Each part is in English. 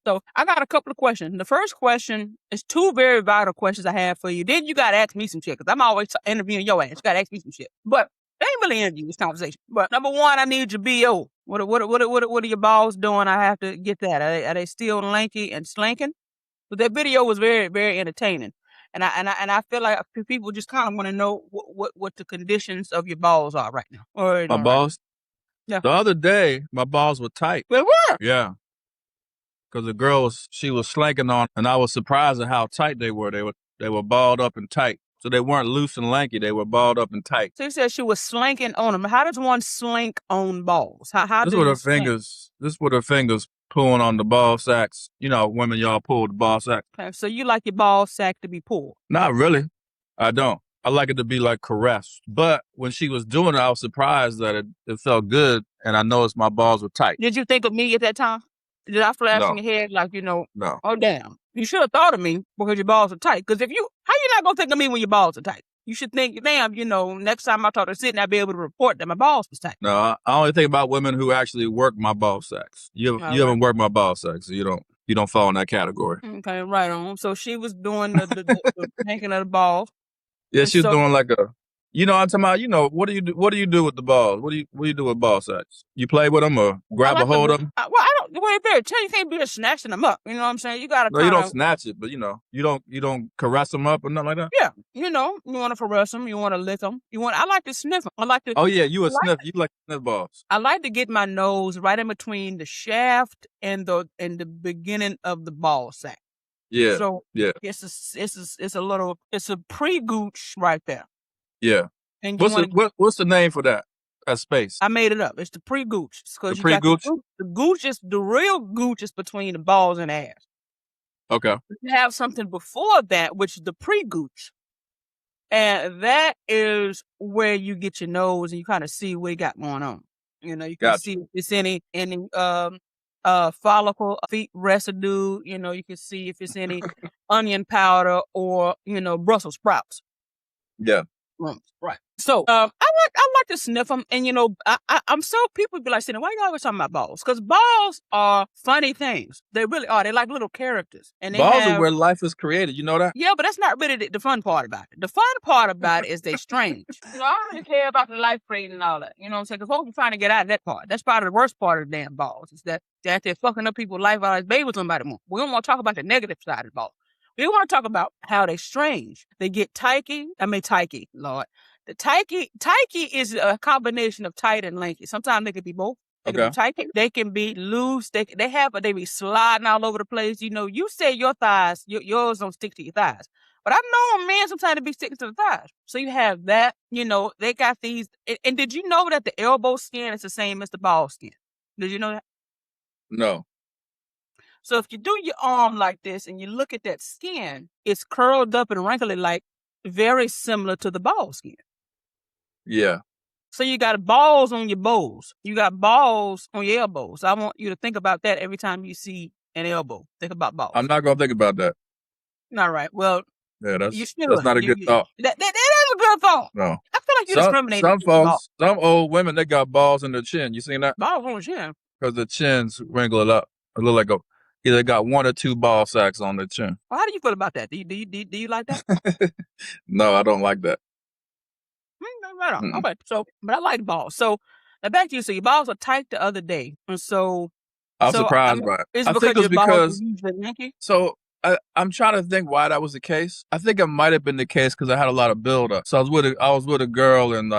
So I got a couple of questions. The first question is two very vital questions I have for you. Then you got to ask me some shit because I'm always interviewing your ass. You got to ask me some shit. But I ain't really interviewing this conversation. But number one, I need your BO. What are your balls doing? I have to get that. Are they still lanky and slanking? But that video was very, very entertaining. And I feel like people just kind of want to know what the conditions of your balls are right now. My balls? Yeah. The other day, my balls were tight. They were? Yeah. Because the girl she was slanking on, and I was surprised at how tight they were. They were balled up and tight. So they weren't loose and lanky. They were balled up and tight. So you said she was slanking on them. How does one slank on balls? How This do with you her fingers. This with her fingers pulling on the ball sacks. You know, women, y'all pull the ball sack. Okay, so you like your ball sack to be pulled? Not really. I don't. I like it to be like caressed. But when she was doing it, I was surprised that it felt good, and I noticed my balls were tight. Did you think of me at that time? Did I flash in your head like, No. Oh, damn. You should have thought of me because your balls are tight. Because how you not going to think of me when your balls are tight? You should think, damn, next time I talk to Cidney, I'll be able to report that my balls was tight. No, I only think about women who actually work my ball sacks. You haven't worked my ball sacks, so you don't fall in that category. Okay, right on. So she was doing the hanking of the balls. Yeah, she was doing like I'm talking about, what do you do with the balls? What do you do with ball sacks? You play with them or grab a hold of them? Well, I don't, well, you can't be just snatching them up. You know what I'm saying? You got to No, you don't snatch it, but you don't caress them up or nothing like that? Yeah. You want to caress them. You want to lick them. I like to sniff them. I like to. Oh, yeah, you like to sniff balls. I like to get my nose right in between the shaft and the beginning of the ball sack. Yeah. So yeah, it's a pre-gooch right there. Yeah. And what's the name for that space? I made it up. It's the pre-gooch. The pre-gooch? The gooch is the real gooch is between the balls and the ass. Okay. You have something before that, which is the pre-gooch. And that is where you get your nose and you kind of see what you got going on. You can see if it's any follicle, feet residue. You can see if it's any onion powder or, Brussels sprouts. Yeah. Right. So I like to sniff them, and I'm so people be like saying, "Why you always talking about balls?" Because balls are funny things. They really are. They're like little characters, and balls are where life is created. You know that? Yeah, but that's not really the fun part about it. The fun part about it is they strange. I don't really care about the life creating and all that. You know what I'm saying? Because folks are trying to get out of that part. That's probably the worst part of the damn balls is that they're fucking up people's life out as babies. Somebody more. We don't want to talk about the negative side of the ball. We want to talk about how they're strange. They get tighty. Lord. The tighty is a combination of tight and lanky. Sometimes they can be both. They can be tight. They can be loose. They be sliding all over the place. You say your thighs, yours don't stick to your thighs. But I know men sometimes be sticking to the thighs. So you have that, they got these. And did you know that the elbow skin is the same as the ball skin? Did you know that? No. So if you do your arm like this and you look at that skin, it's curled up and wrinkly like very similar to the ball skin. Yeah. So you got balls on your bows. You got balls on your elbows. I want you to think about that every time you see an elbow. Think about balls. I'm not going to think about that. All right. Well, yeah, that's not a good thought. That is a good thought. No. I feel like you discriminate. Some folks, some old women, they got balls in their chin. You seen that? Balls on the chin? Because the chins wrinkle it up. It look like either got one or two ball sacks on their chin. Well, how do you feel about that? Do you like that? No, I don't like that. Right on. Mm-hmm. Okay, but I like balls. So now back to you. So your balls are tight the other day, and so I was surprised by it. I think it was because so I'm trying to think why that was the case. I think it might have been the case because I had a lot of build up. So I was with a girl and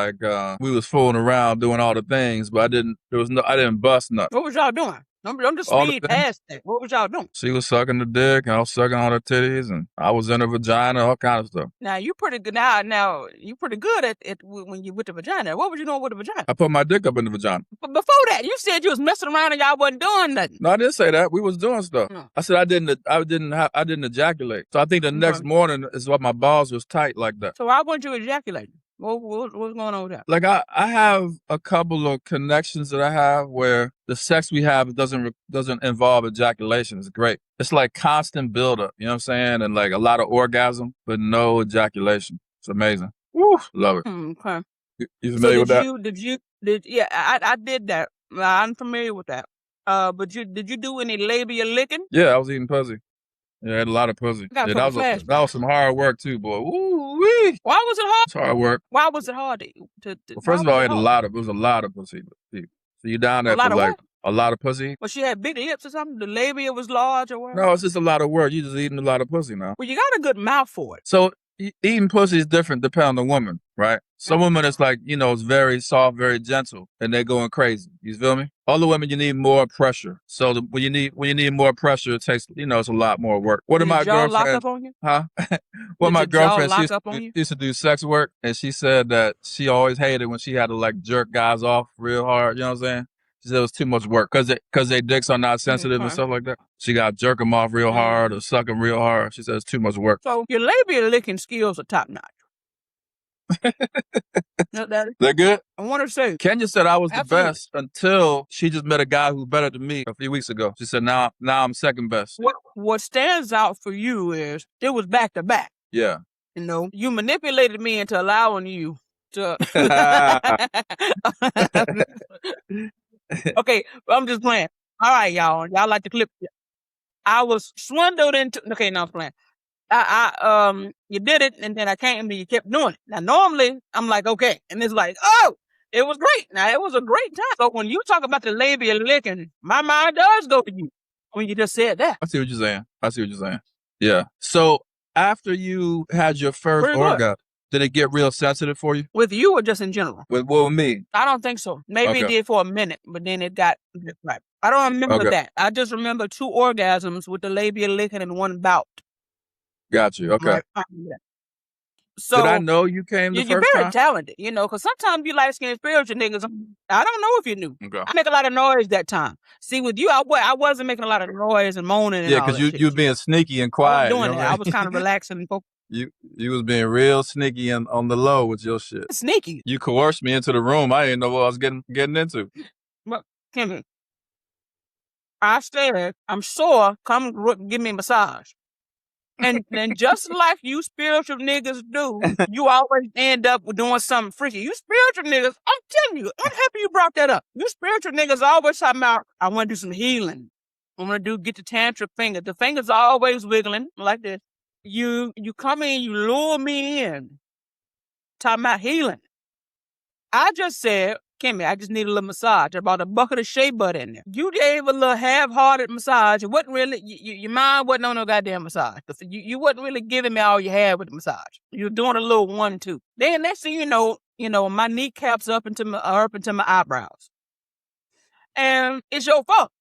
we was fooling around doing all the things, but I didn't bust nothing. What was y'all doing? Don't just speed past that. What was y'all doing? She was sucking the dick, and I was sucking on her titties, and I was in her vagina, all kind of stuff. Now you pretty good. Now you pretty good at it when you with the vagina. What was you doing with the vagina? I put my dick up in the vagina. But before that, you said you was messing around and y'all wasn't doing nothing. No, I didn't say that. We was doing stuff. No. I said I didn't ejaculate. So I think the next morning is why my balls was tight like that. So why weren't you ejaculating? What's going on with that? Like I have a couple of connections that I have where the sex we have doesn't involve ejaculation. It's great. It's like constant buildup, you know what I'm saying? And like a lot of orgasm, but no ejaculation. It's amazing. Woo, love it. Okay. You familiar with that? Yeah, I did that. I'm familiar with that. But did you do any labia licking? Yeah, I was eating pussy. Yeah, I had a lot of pussy. I got Yeah, flashbacks. that was some hard work too, boy. Woo-wee. Why was it hard? It's hard work. Why was it hard to Well, first of all, it was a lot of pussy. So you down there for like a lot of pussy. Well, she had big lips or something. The labia was large or what? No, it's just a lot of work. You just eating a lot of pussy now. Well, you got a good mouth for it. So eating pussy is different depending on the woman, right? Some women, it's like, it's very soft, very gentle, and they're going crazy. You feel me? Other women, you need more pressure. So when you need more pressure, it takes, it's a lot more work. One of my girlfriends, lock up on you? Huh? One of my girlfriends, she used to do sex work, and she said that she always hated when she had to like jerk guys off real hard. You know what I'm saying? She said it was too much work because their dicks are not sensitive and stuff like that. She got to jerk them off real hard or suck them real hard. She said it's too much work. So your labia licking skills are top notch. They're good? I want to say. Kenya said I was the best until she just met a guy who's better than me a few weeks ago. She said now I'm second best. What stands out for you is it was back to back. Yeah. You manipulated me into allowing you to. Okay, I'm just playing. All right, y'all. Y'all like the clip? I was swindled into. Okay, no, I'm playing. You did it, and then I came and you kept doing it. Now, normally, I'm like, okay. And it's like, oh, it was great. Now, it was a great time. So when you talk about the labia licking, my mind does go to you when you just said that. I see what you're saying. Yeah. So after you had your first orgasm, did it get real sensitive for you? With you or just in general? With me? I don't think so. Maybe it did for a minute, but then it got right. I don't remember that. I just remember 2 orgasms with the labia licking in one bout. Got you. Okay. So did I know you came the first time? You're very talented, because sometimes you light-skinned spiritual niggas. I don't know if you knew. Okay. I make a lot of noise that time. See, with you, I wasn't making a lot of noise and moaning. And because you were being sneaky and quiet. I was doing that. I was kind of relaxing and focused. You was being real sneaky and on the low with your shit. Sneaky. You coerced me into the room. I didn't know what I was getting into. But Kimmy, I said, I'm sore. Come give me a massage. And just like you spiritual niggas do, you always end up doing something freaky. You spiritual niggas, I'm telling you, I'm happy you brought that up. You spiritual niggas always talking about, I want to do some healing. I want to get the tantric finger. The fingers are always wiggling like this. You come in, you lure me in. Talking about healing. I just said, Kimmy, I just need a little massage. I brought a bucket of shea butter in there. You gave a little half-hearted massage. It wasn't really, your mind wasn't on no goddamn massage. You wasn't really giving me all you had with the massage. You were doing a little 1-2. Then next thing you know, my kneecaps up into my eyebrows. And it's your fault.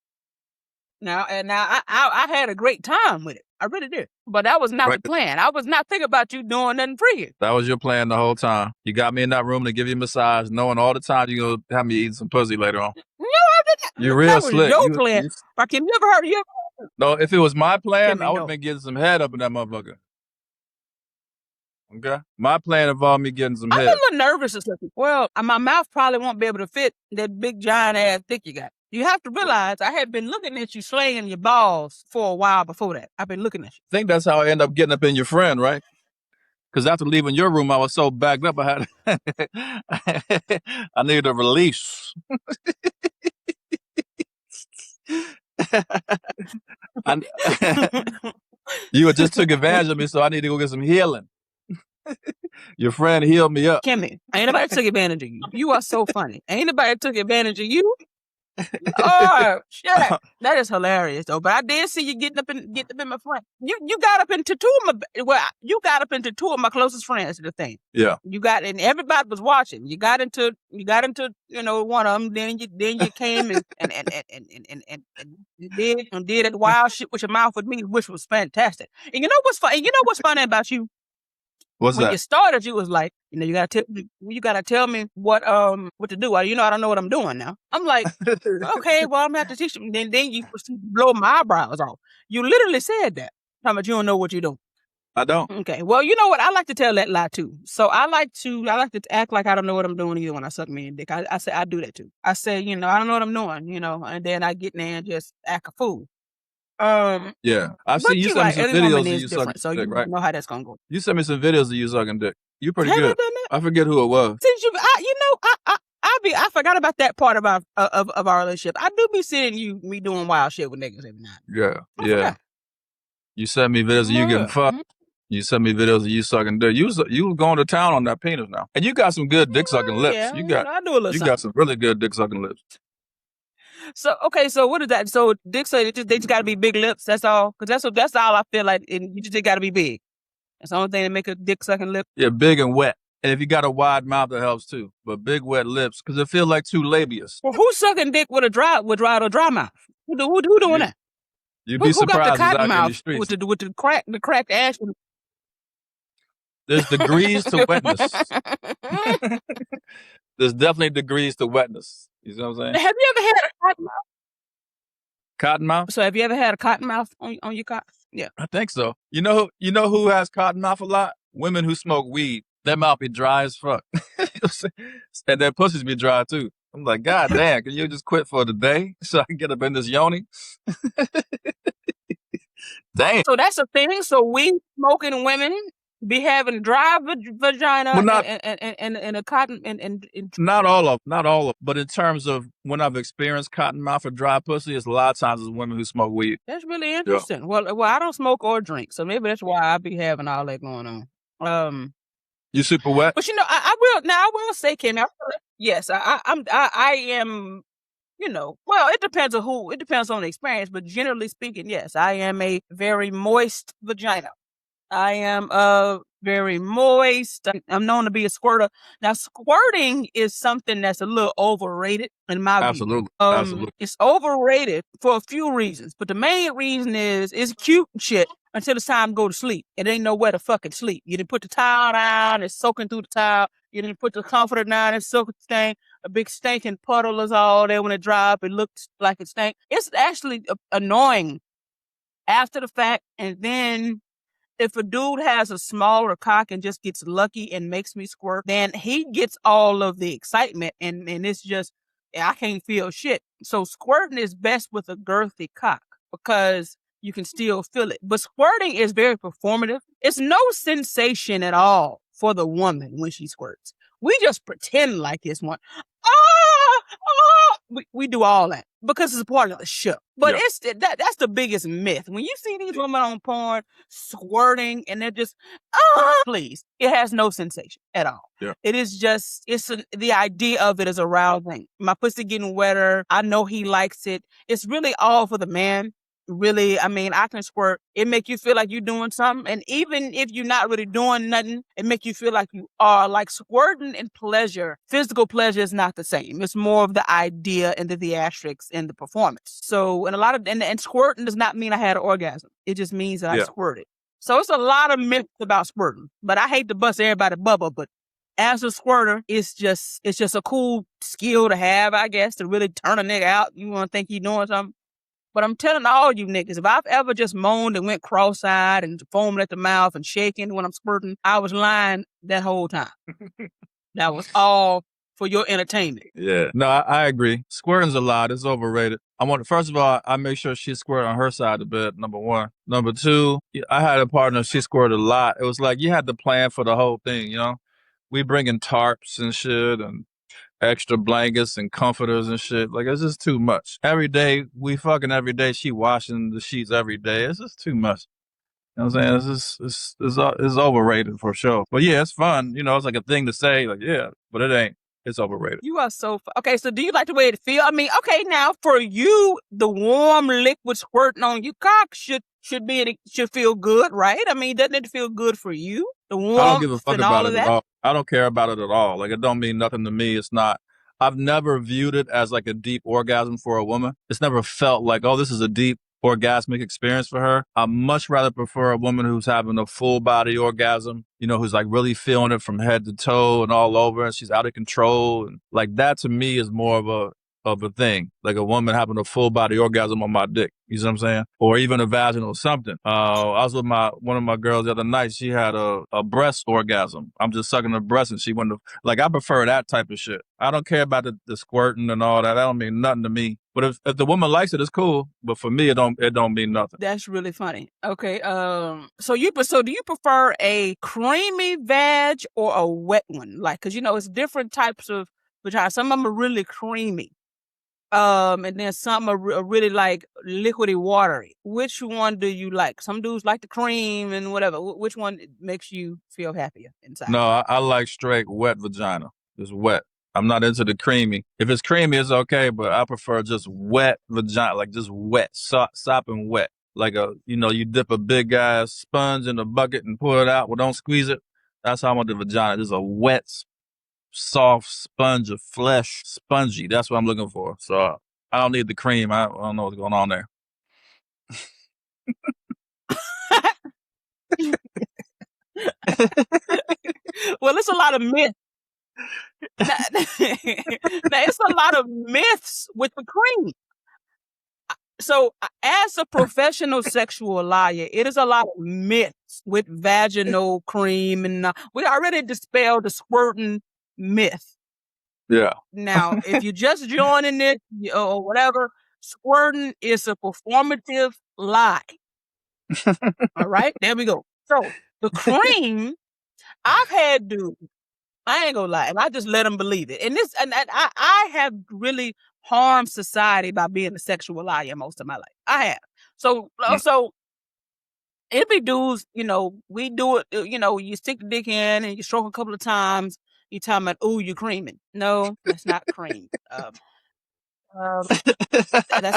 Now I had a great time with it. I really did. But that was not the plan. I was not thinking about you doing nothing freaky. That was your plan the whole time. You got me in that room to give you a massage, knowing all the time you're going to have me eating some pussy later on. No, I didn't. You're real slick. Your plan. Rakim, you ever heard of you? No, if it was my plan, I would have been getting some head up in that motherfucker. Okay? My plan involved me getting some head. I'm a little nervous or something. Well, my mouth probably won't be able to fit that big giant ass dick you got. You have to realize I had been looking at you slaying your balls for a while before that. I've been looking at you. I think that's how I ended up getting up in your friend, right? Because after leaving your room, I was so backed up, I needed a release. You had just took advantage of me, so I need to go get some healing. Your friend healed me up. Kimmy, ain't nobody took advantage of you. You are so funny. Ain't nobody took advantage of you. Oh, shit. That is hilarious, though. But I did see you getting up in my friend. You got up into two of my closest friends. The thing. Yeah. And everybody was watching. You got into one of them. Then you came and did that wild shit with your mouth with me, which was fantastic. And you know what's funny? You know what's funny about you? What's when that? You started, you was like, you gotta tell me what to do. I don't know what I'm doing now. I'm like, okay, well, I'm gonna have to teach you. Then you blow my eyebrows off. You literally said that. How much you don't know what you're doing? I don't. Okay, well, you know what? I like to tell that lie too. So I like to act like I don't know what I'm doing either when I suck me in dick. I say I do that too. I say, I don't know what I'm doing, and then I get in there and just act a fool. Yeah, I've seen you send me some videos of you sucking so dick, you right? know how that's gonna go. You sent me some videos of you sucking dick. You pretty Have I good. done that? I forget who it was. Since I forgot about that part of our relationship. I do be seeing me doing wild shit with niggas every night. Yeah, yeah. You sent me videos of you getting fucked. You sent me videos of you sucking dick. You was going to town on that penis now, and you got some good dick sucking lips. Yeah, you got I do a little you something. got some really good dick sucking lips. So okay, so what is that? So dick sucking, they just got to be big lips. That's all, because that's all I feel like. And you just got to be big. That's the only thing that make a dick sucking lip. Yeah, big and wet. And if you got a wide mouth, that helps too. But big wet lips, because it feels like two labias. Well, who's sucking dick with a dry mouth? Who doing that? You'd be surprised got the out cotton in the mouth streets. with the cracked ash? There's degrees to wetness. There's definitely degrees to wetness. You see what I'm saying? Have you ever had a cotton mouth? Cotton mouth? So have you ever had a cotton mouth on your cock? Yeah, I think so. You know who has cotton mouth a lot? Women who smoke weed. Their mouth be dry as fuck. And their pussies be dry too. I'm like, God damn, can you just quit for the day so I can get up in this yoni? Damn. So that's a thing. So weed smoking women be having dry vagina and a cotton and not all of, but in terms of when I've experienced cotton mouth or dry pussy, it's a lot of times it's women who smoke weed. That's really interesting. Yeah. Well, I don't smoke or drink, so maybe that's why I be having all that going on. You super wet? But I will say, Kim, yes, I am. Well, it depends on the experience, but generally speaking, yes, I am a very moist vagina. I am very moist. I'm known to be a squirter. Now, squirting is something that's a little overrated in my view. Absolutely. It's overrated for a few reasons, but the main reason is it's cute shit until it's time to go to sleep. It ain't nowhere to fucking sleep. You didn't put the towel down, it's soaking through the towel. You didn't put the comforter down, it's soaking stain. A big stinking puddle is all there when it dry up. It looks like it stank. It's actually annoying after the fact, and then if a dude has a smaller cock and just gets lucky and makes me squirt, then he gets all of the excitement, and it's just, I can't feel shit. So squirting is best with a girthy cock because you can still feel it. But squirting is very performative. It's no sensation at all for the woman when she squirts. We just pretend like it's one. We do all that because it's a part of the show. But that's the biggest myth. When you see these women on porn squirting and they're just, please, it has no sensation at all. Yeah. It is just, the idea of it is arousing. My pussy getting wetter. I know he likes it. It's really all for the man. Really, I mean, I can squirt. It make you feel like you're doing something. And even if you're not really doing nothing, it make you feel like you are. Like squirting and pleasure, physical pleasure is not the same. It's more of the idea and the theatrics and the performance. So, and squirting does not mean I had an orgasm. It just means that I squirted. So it's a lot of myths about squirting. But I hate to bust everybody's bubble, but as a squirter, it's just a cool skill to have, I guess, to really turn a nigga out. You want to think you're doing something. But I'm telling all you niggas, if I've ever just moaned and went cross-eyed and foaming at the mouth and shaking when I'm squirting, I was lying that whole time. That was all for your entertainment. Yeah. No, I agree. Squirting's a lot. It's overrated. First of all, I make sure she squirted on her side of the bed, number one. Number two, I had a partner, she squirted a lot. It was like you had to plan for the whole thing, you know? We bring in tarps and shit and extra blankets and comforters and shit. Like, it's just too much. Every day, we fucking every day. She washing the sheets every day. It's just too much. You know what I'm saying? It's overrated for sure. But yeah, it's fun. You know, it's like a thing to say. Like, yeah, but it ain't. It's overrated. You are so okay. So do you like the way it feel? I mean, okay, now for you, the warm liquid squirting on your cock should feel good, right? I mean, doesn't it feel good for you? The warmth. I don't give a fuck about it at all. I don't care about it at all. Like, it don't mean nothing to me. It's not. I've never viewed it as like a deep orgasm for a woman. It's never felt like, oh, this is a deep orgasmic experience for her. I much rather prefer a woman who's having a full body orgasm, you know, who's like really feeling it from head to toe and all over, and she's out of control. And like that to me is more of a thing, like a woman having a full body orgasm on my dick. You see what I'm saying? Or even a vaginal something. I was with one of my girls the other night. She had a breast orgasm. I'm just sucking her breast and she went to, like, I prefer that type of shit. I don't care about the squirting and all that. That don't mean nothing to me. But if the woman likes it, it's cool. But for me, it don't mean nothing. That's really funny. Okay. So do you prefer a creamy vag or a wet one? Like, cause you know, it's different types of vagina. Some of them are really creamy. And then some are really like liquidy, watery. Which one do you like? Some dudes like the cream and whatever. Which one makes you feel happier inside? No, I like straight wet vagina. Just wet. I'm not into the creamy. If it's creamy, it's okay, but I prefer just wet vagina, like just wet, sopping wet. Like you dip a big ass sponge in a bucket and pull it out. Well, don't squeeze it. That's how I want the vagina. Just a wet, soft sponge of flesh, spongy. That's what I'm looking for. So I don't need the cream. I don't know what's going on there. Well, it's a lot of myths. Now, it's a lot of myths with the cream. So, as a professional sexual liar, it is a lot of myths with vaginal cream, and we already dispelled the squirting myth. Yeah. Now, if you're just joining it or whatever, squirting is a performative lie. All right, there we go. So the cream, I've had dudes, I ain't gonna lie, and I just let them believe it. And I have really harmed society by being a sexual liar most of my life. I have. So it be dudes, we do it, you stick the dick in and you stroke a couple of times. You talking about, ooh, you creaming. No, that's not cream. That's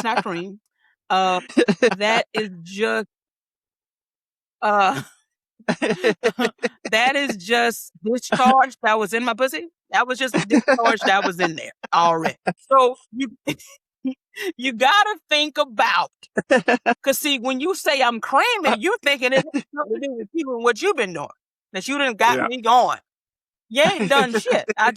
not cream. That is just that is just discharge that was in my pussy. That was just discharge that was in there already. So you gotta think about, cause see, when you say I'm creaming, you thinking it's something to do with what you've been doing. That you done got me going. You ain't done shit. I'm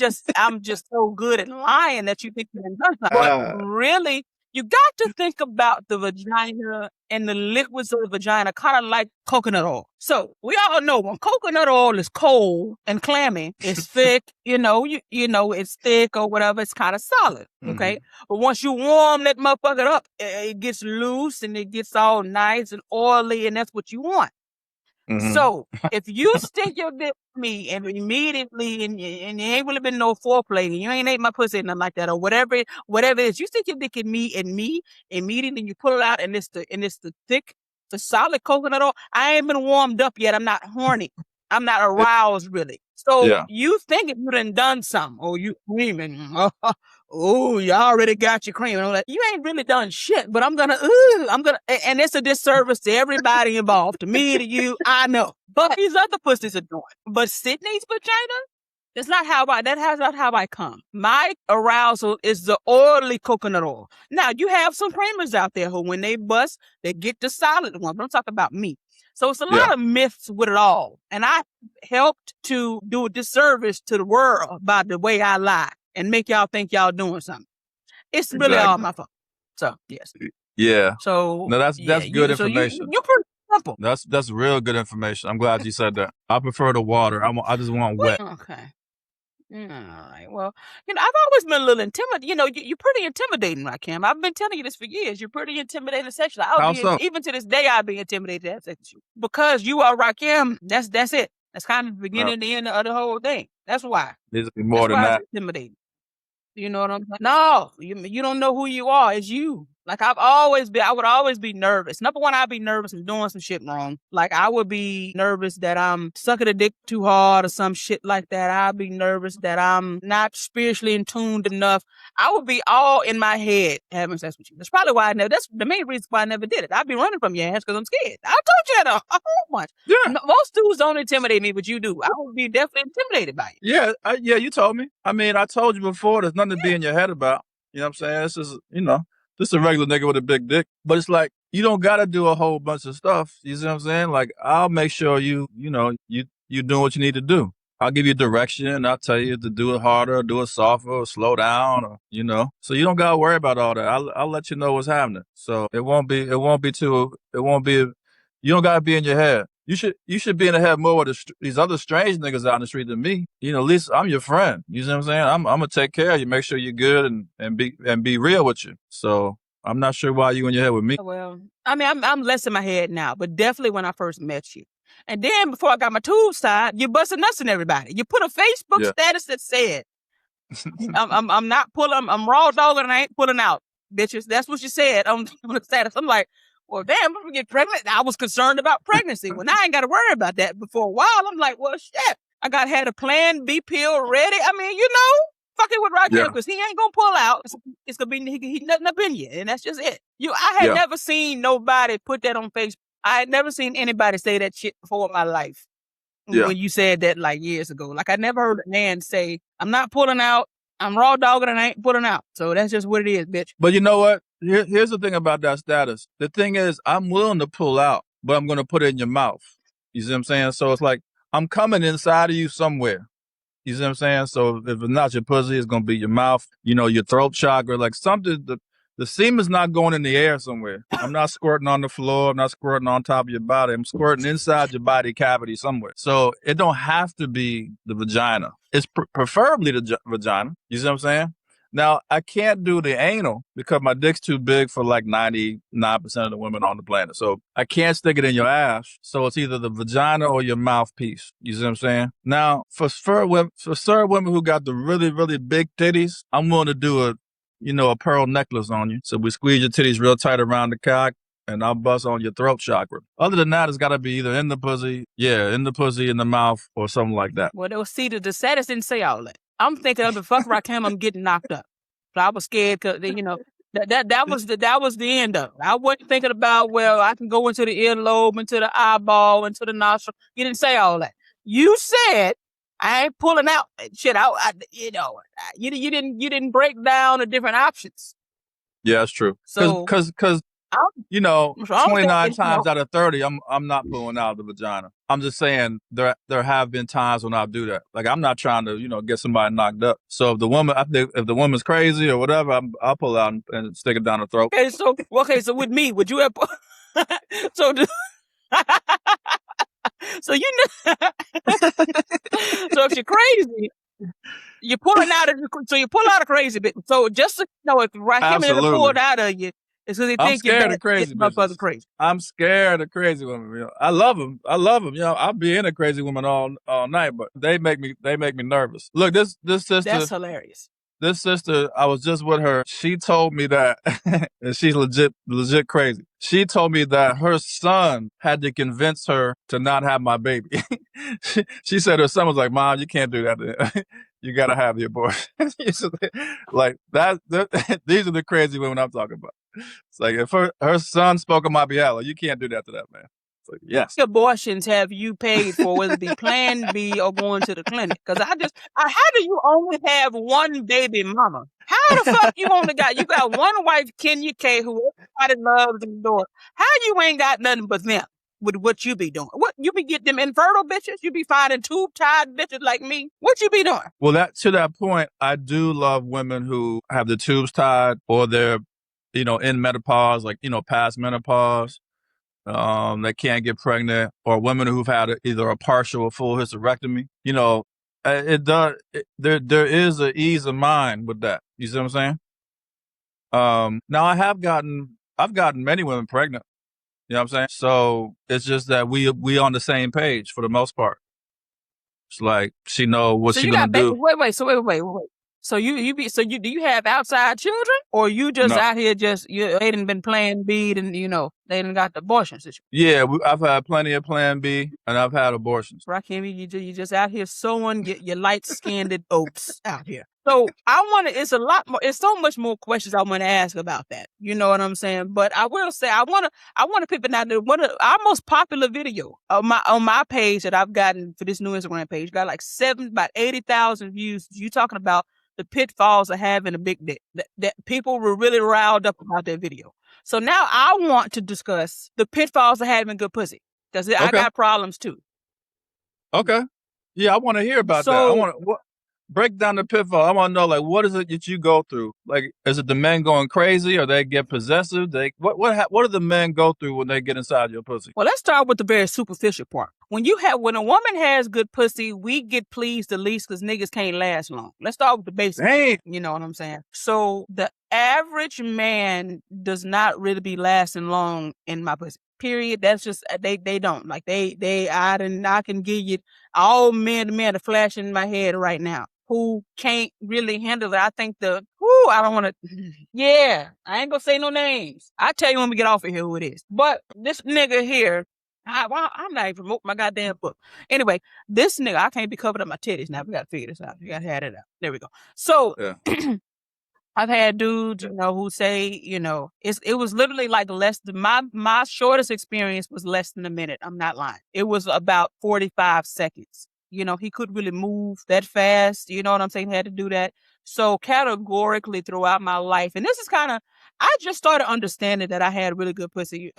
just so good at lying that you think you done something. But really, you got to think about the vagina and the liquids of the vagina, kind of like coconut oil. So we all know when coconut oil is cold and clammy, it's thick. It's thick or whatever. It's kind of solid. Okay, but once you warm that motherfucker up, it gets loose and it gets all nice and oily, and that's what you want. So if you stick your dick with me and immediately and you ain't really been no foreplay and you ain't ate my pussy and nothing like that or whatever it is, you stick your dick in me immediately and you pull it out and it's the thick, the solid coconut oil. I ain't been warmed up yet. I'm not horny. I'm not aroused really. So you think if you done something, or you creaming, oh, you already got your cream. And I'm like, you ain't really done shit, but I'm gonna, and it's a disservice to everybody involved, to me, to you, I know. But these other pussies are doing. But Cidney's vagina, that's not how I come. My arousal is the oily coconut oil. Now, you have some creamers out there who, when they bust, they get the solid one, but I'm talking about me. So it's a lot of myths with it all. And I helped to do a disservice to the world by the way I lie and make y'all think y'all doing something. It's really all my fault. So, yes. Yeah. So, no, that's good information. You're pretty simple. That's real good information. I'm glad you said that. I prefer the water. I just want wet. Okay. All right. Well, I've always been a little intimidated. You're pretty intimidating, Rakhem. I've been telling you this for years. You're pretty intimidating sexually. Even to this day, I'll be intimidated to have sex with you. Because you are Rakhem. That's it. That's kind of the beginning and the end of the whole thing. That's why. There's more than that. It's intimidating. You know what I'm saying? No, you don't know who you are. It's you. Like I would always be nervous. Number one, I'd be nervous of doing some shit wrong. Like I would be nervous that I'm sucking a dick too hard or some shit like that. I'd be nervous that I'm not spiritually in tuned enough. I would be all in my head having sex with you. That's probably why that's the main reason why I never did it. I'd be running from your ass because I'm scared. I told you that a whole bunch. Yeah. Most dudes don't intimidate me, but you do. I would be definitely intimidated by you. Yeah, you told me. I mean, I told you before, there's nothing to be in your head about. You know what I'm saying? This is, just a regular nigga with a big dick. But it's like, you don't got to do a whole bunch of stuff. You see what I'm saying? Like, I'll make sure you doing what you need to do. I'll give you direction. I'll tell you to do it harder, do it softer, or slow down, or, So you don't got to worry about all that. I'll let you know what's happening. So you don't got to be in your head. You should be in the head more with these other strange niggas out in the street than me. At least I'm your friend. You see what I'm saying? I'm gonna take care of you, make sure you're good, and be real with you. So I'm not sure why you in your head with me. Well, I mean, I'm less in my head now, but definitely when I first met you. And then before I got my tube side, you busted nuts in everybody. You put a Facebook status that said, I'm not pulling. I'm raw dogging and I ain't pulling out, bitches. That's what you said on the status. I'm like, well, damn, I'm gonna get pregnant. I was concerned about pregnancy. Well, now I ain't got to worry about that. But for a while, I'm like, well, shit. I had a plan B pill ready. I mean, fucking with Rakhem because he ain't gonna pull out. It's gonna be he nothing up in you, and that's just it. I had never seen nobody put that on Facebook. I had never seen anybody say that shit before in my life. When you said that like years ago, like I never heard a man say, "I'm not pulling out. I'm raw dogging and I ain't pulling out." So that's just what it is, bitch. But you know what? Here's the thing about that status. The thing is, I'm willing to pull out, but I'm gonna put it in your mouth. You see what I'm saying? So it's like I'm coming inside of you somewhere. You see what I'm saying? So if it's not your pussy, it's gonna be your mouth, your throat chakra, like something. The semen's not going in the air somewhere. I'm not squirting on the floor. I'm not squirting on top of your body. I'm squirting inside your body cavity somewhere. So it don't have to be the vagina. It's preferably the vagina. You see what I'm saying? Now, I can't do the anal because my dick's too big for like 99% of the women on the planet. So I can't stick it in your ass. So it's either the vagina or your mouthpiece. You see what I'm saying? Now, for certain women who got the really, really big titties, I'm willing to do a pearl necklace on you. So we squeeze your titties real tight around the cock and I'll bust on your throat chakra. Other than that, it's got to be either in the pussy, in the mouth, or something like that. Well, the status didn't say all that. I'm thinking of the fuck Rakhem, I'm getting knocked up. So I was scared because, that was the end of it. I wasn't thinking about, well, I can go into the earlobe, into the eyeball, into the nostril. You didn't say all that. You said, I ain't pulling out shit out. You didn't break down the different options. Yeah, that's true. So, because 29 times out of 30, I'm not pulling out the vagina. I'm just saying there have been times when I'll do that. Like I'm not trying to get somebody knocked up. So if the woman's crazy or whatever, I'll pull out and stick it down the throat. Okay, so with me, would you have? So so so if you're crazy, you're pulling out you pull out a crazy bit. So just to know if Rakhem ever pulled out of you, it's because he thinks you're scared of crazy bitches. Crazy. I'm scared of crazy women. I love them. I'll be in a crazy woman all night, but they make me nervous. Look, this sister. That's hilarious. This sister, I was just with her. She told me that, and she's legit crazy. She told me that her son had to convince her to not have my baby. She said her son was like, "Mom, you can't do that. You got to have the abortion." Like that. These are the crazy women I'm talking about. It's like if her son spoke on my behalf, like, you can't do that to that man. It's like, yes. How many abortions have you paid for, whether it be Plan B or going to the clinic? Because how do you only have one baby mama? How the fuck you got one wife, Kenya K, who everybody loves and adores. How you ain't got nothing but them with what you be doing? What you be getting them infertile bitches? You be finding tube-tied bitches like me? What you be doing? Well, to that point, I do love women who have the tubes tied or they're, in menopause, like, past menopause. They can't get pregnant, or women who've had either a partial or full hysterectomy. There is an ease of mind with that. You see what I'm saying? Now I've gotten many women pregnant. You know what I'm saying? So it's just that we on the same page for the most part. It's like she know what she's gonna do. Wait. So do you have outside children, or you just out here they done been Plan B and they done got the abortions? Yeah, I've had plenty of Plan B and I've had abortions. Rakhem, you just out here sowing your light skinned oats out here. So it's a lot more. It's so much more questions I want to ask about that. You know what I'm saying? But I will say I want to people out there. One of our most popular video on my page that I've gotten for this new Instagram page got like about 80,000 views. You talking about the pitfalls of having a big dick. That people were really riled up about that video. So now I want to discuss the pitfalls of having good pussy because I got problems too. Okay. Yeah, I want to hear about that. I want to break down the pitfall. I want to know, like, what is it that you go through? Like, is it the men going crazy, or they get possessive? What do the men go through when they get inside your pussy? Well, let's start with the very superficial part. When a woman has good pussy, we get pleased the least because niggas can't last long. Let's start with the basics. Hey. You know what I'm saying? So the average man does not really be lasting long in my pussy. Period. That's just they don't like I can give you all men to flash in my head right now who can't really handle it. I think I don't want to, I ain't gonna say no names. I'll tell you when we get off of here who it is. But this nigga here, I'm not even promoting my goddamn book. Anyway, this nigga, I can't be covered up my titties now. We gotta figure this out. We gotta have it out. There we go. So, I've had dudes, who say, it was literally like my shortest experience was less than a minute. I'm not lying. It was about 45 seconds. He couldn't really move that fast. You know what I'm saying? He had to do that. So categorically throughout my life, and this is I just started understanding that I had really good pussy,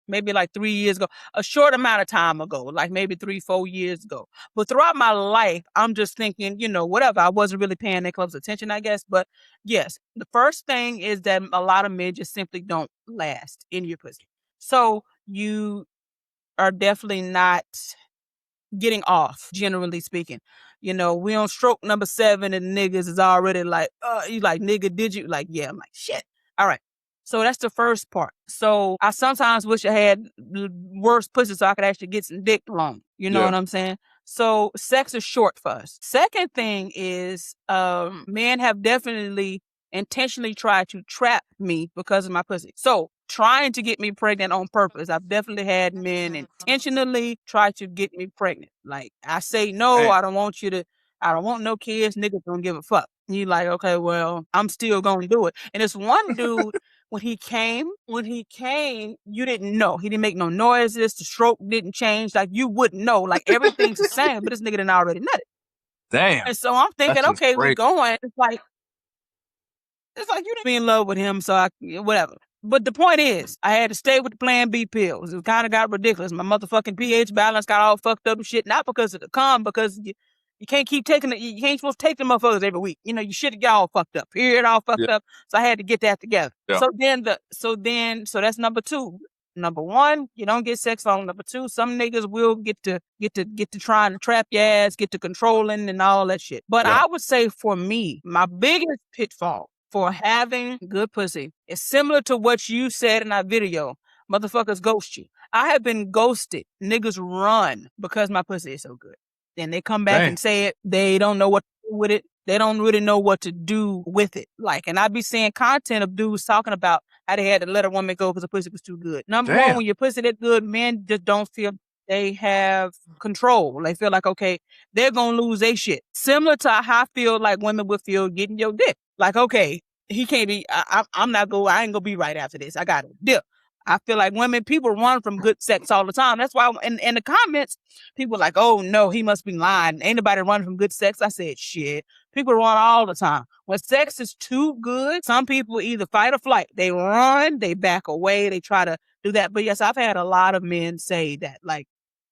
maybe like 3 years ago, a short amount of time ago, like maybe 3-4 years ago. But throughout my life, I'm just thinking, whatever. I wasn't really paying that close attention, I guess. But yes, the first thing is that a lot of men just simply don't last in your pussy. So you are definitely not getting off, generally speaking. We on stroke number 7 and niggas is already like, you like, nigga, did you? Like, yeah. I'm like, shit. All right. So that's the first part. So I sometimes wish I had worse pussy so I could actually get some dick long. You know what I'm saying? So sex is short for us. Second thing is, men have definitely intentionally tried to trap me because of my pussy. So trying to get me pregnant on purpose. I've definitely had men intentionally try to get me pregnant. Like, I say, no, I don't want no kids. Niggas don't give a fuck. And you like, okay, well, I'm still going to do it. And this one dude, when he came, you didn't know. He didn't make no noises. The stroke didn't change. Like, you wouldn't know. Like, everything's the same, but this nigga didn't already nut it. Damn. And so I'm thinking, okay, we're going. It's like you didn't be in love with him, so whatever. But the point is, I had to stay with the Plan B pills. It kind of got ridiculous. My motherfucking pH balance got all fucked up and shit. Not because of the cum, because you can't keep taking it. You ain't supposed to take them motherfuckers every week. You shit get all fucked up. Period, all fucked up. So I had to get that together. Yeah. So that's number 2. Number 1, you don't get sex on. Number 2, some niggas will get to trying to trap your ass, get to controlling and all that shit. But I would say for me, my biggest pitfall for having good pussy is similar to what you said in our video. Motherfuckers ghost you. I have been ghosted. Niggas run because my pussy is so good. Then they come back and say it. They don't know what to do with it. They don't really know what to do with it. And I be seeing content of dudes talking about how they had to let a woman go because the pussy was too good. Number 1, when your pussy that good, men just don't feel they have control. They feel like, okay, they're going to lose their shit. Similar to how I feel like women would feel getting your dick. Like, okay, he can't be, I ain't going to be right after this. I got to dip. I feel like people run from good sex all the time. That's why in the comments, people are like, oh no, he must be lying. Ain't nobody running from good sex. I said, shit. People run all the time. When sex is too good, some people either fight or flight. They run, they back away, they try to do that. But yes, I've had a lot of men say that, like,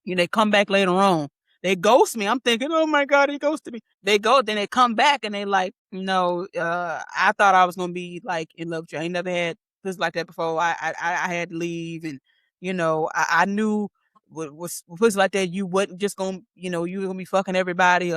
they come back later on. They ghost me. I'm thinking, oh my God, he ghosted me. They go, then they come back and they like, I thought I was going to be like in love with you. I ain't never had this like that before. I had to leave. And, I knew with pussy like that, you wasn't just going to, you were going to be fucking everybody.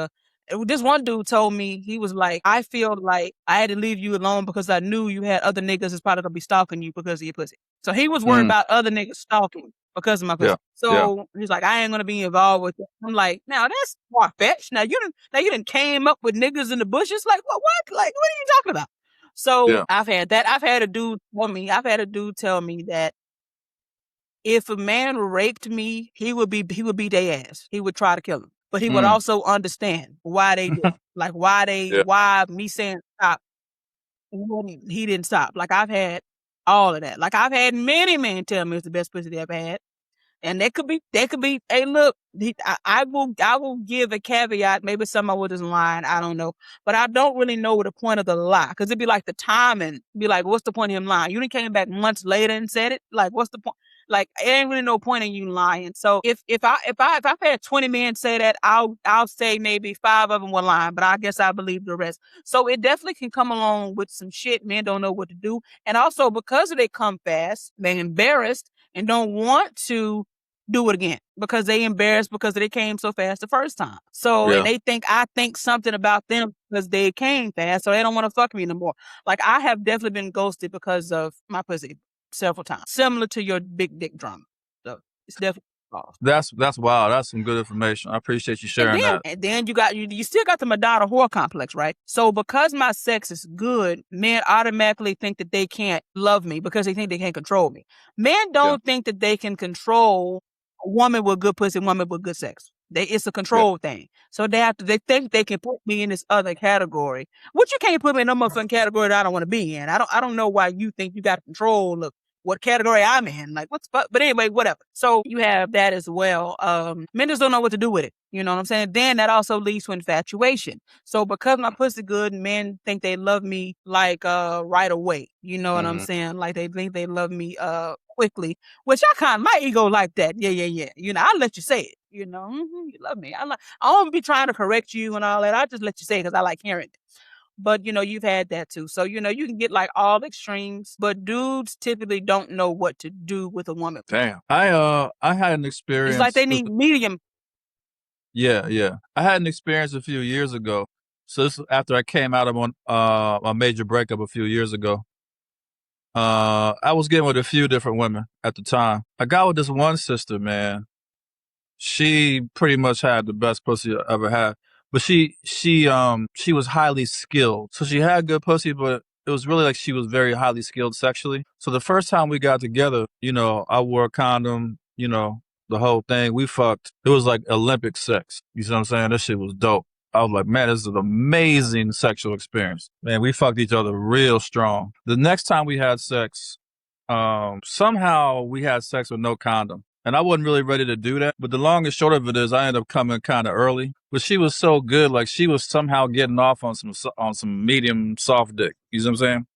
This one dude told me, he was like, I feel like I had to leave you alone because I knew you had other niggas that's probably going to be stalking you because of your pussy. So he was worried about other niggas stalking because of my pussy. So he's like, I ain't going to be involved with it. I'm like, now that's far-fetched. Now you didn't came up with niggas in the bushes. Like, what? Like, what are you talking about? So I've had that. I've had a dude tell me that if a man raped me, he would beat their ass. He would try to kill him. But he would also understand why they did. Like, why me saying stop, he didn't stop. Like, I've had all of that. Like, I've had many men tell me it's the best pussy they ever had. And that could be, hey, look, I will give a caveat. Maybe some of it is lying. I don't know. But I don't really know the point of the lie. Because it'd be like the timing. Be like, what's the point of him lying? You didn't came back months later and said it. Like, what's the point? Like, it ain't really no point in you lying. So if I've had 20 men say that, I'll say maybe 5 of them were lying, but I guess I believe the rest. So it definitely can come along with some shit. Men don't know what to do. And also because they come fast, they're embarrassed and don't want to do it again because they embarrassed because they came so fast the first time. So and they think I think something about them because they came fast, so they don't want to fuck me anymore. Like, I have definitely been ghosted because of my pussy several times, similar to your big dick drama. So it's definitely That's wild. That's some good information. I appreciate you sharing that. And then you still got the Madonna whore complex, right? So because my sex is good, men automatically think that they can't love me because they think they can't control me. Men don't think that they can control a woman with good pussy, a woman with good sex. It's a control thing. So they think they can put me in this other category, which you can't put me in no motherfucking category that I don't want to be in. I don't know why you think you got control of what category I'm in. Like, what's fuck? But anyway, whatever. So you have that as well. Men just don't know what to do with it. You know what I'm saying? Then that also leads to infatuation. So because my pussy good, men think they love me like right away. You know what I'm saying? Like they think they love me quickly, which my ego like that. Yeah. You know, I'll let you say it. You know, you love me. I don't be trying to correct you and all that. I just let you say it because I like hearing it. But, you know, you've had that too. So, you know, you can get like all extremes, but dudes typically don't know what to do with a woman. Damn. I had an experience. It's like they need medium. Yeah. I had an experience a few years ago. So this was after I came out of a major breakup a few years ago. I was getting with a few different women at the time. I got with this one sister, man. She pretty much had the best pussy I ever had. But she was highly skilled. So she had good pussy, but it was really like she was very highly skilled sexually. So the first time we got together, you know, I wore a condom, you know, the whole thing. We fucked. It was like Olympic sex. You see what I'm saying? That shit was dope. I was like, man, this is an amazing sexual experience. Man, we fucked each other real strong. The next time we had sex, somehow we had sex with no condom. And I wasn't really ready to do that. But the long and short of it is I ended up coming kind of early. But she was so good. Like she was somehow getting off on some medium soft dick. You see what I'm saying?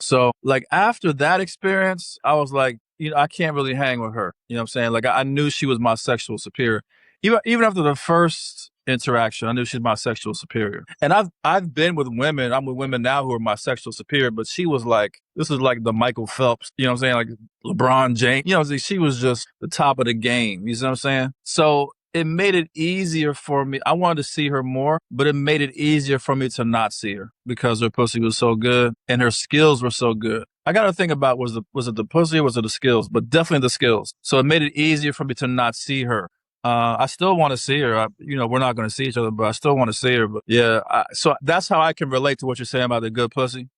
So like after that experience, I was like, you know, I can't really hang with her. You know what I'm saying? Like I knew she was my sexual superior. Even after the first interaction, I knew she's my sexual superior. And I've been with women. I'm with women now who are my sexual superior, but she was like, this is like the Michael Phelps, you know what I'm saying? Like LeBron James, you know, she was just the top of the game. You see what I'm saying? So it made it easier for me. I wanted to see her more, but it made it easier for me to not see her because her pussy was so good and her skills were so good. I got to think about, was it the pussy or was it the skills? But definitely the skills. So it made it easier for me to not see her. I still want to see her. You know, we're not going to see each other, but I still want to see her. But yeah, so that's how I can relate to what you're saying about the good pussy.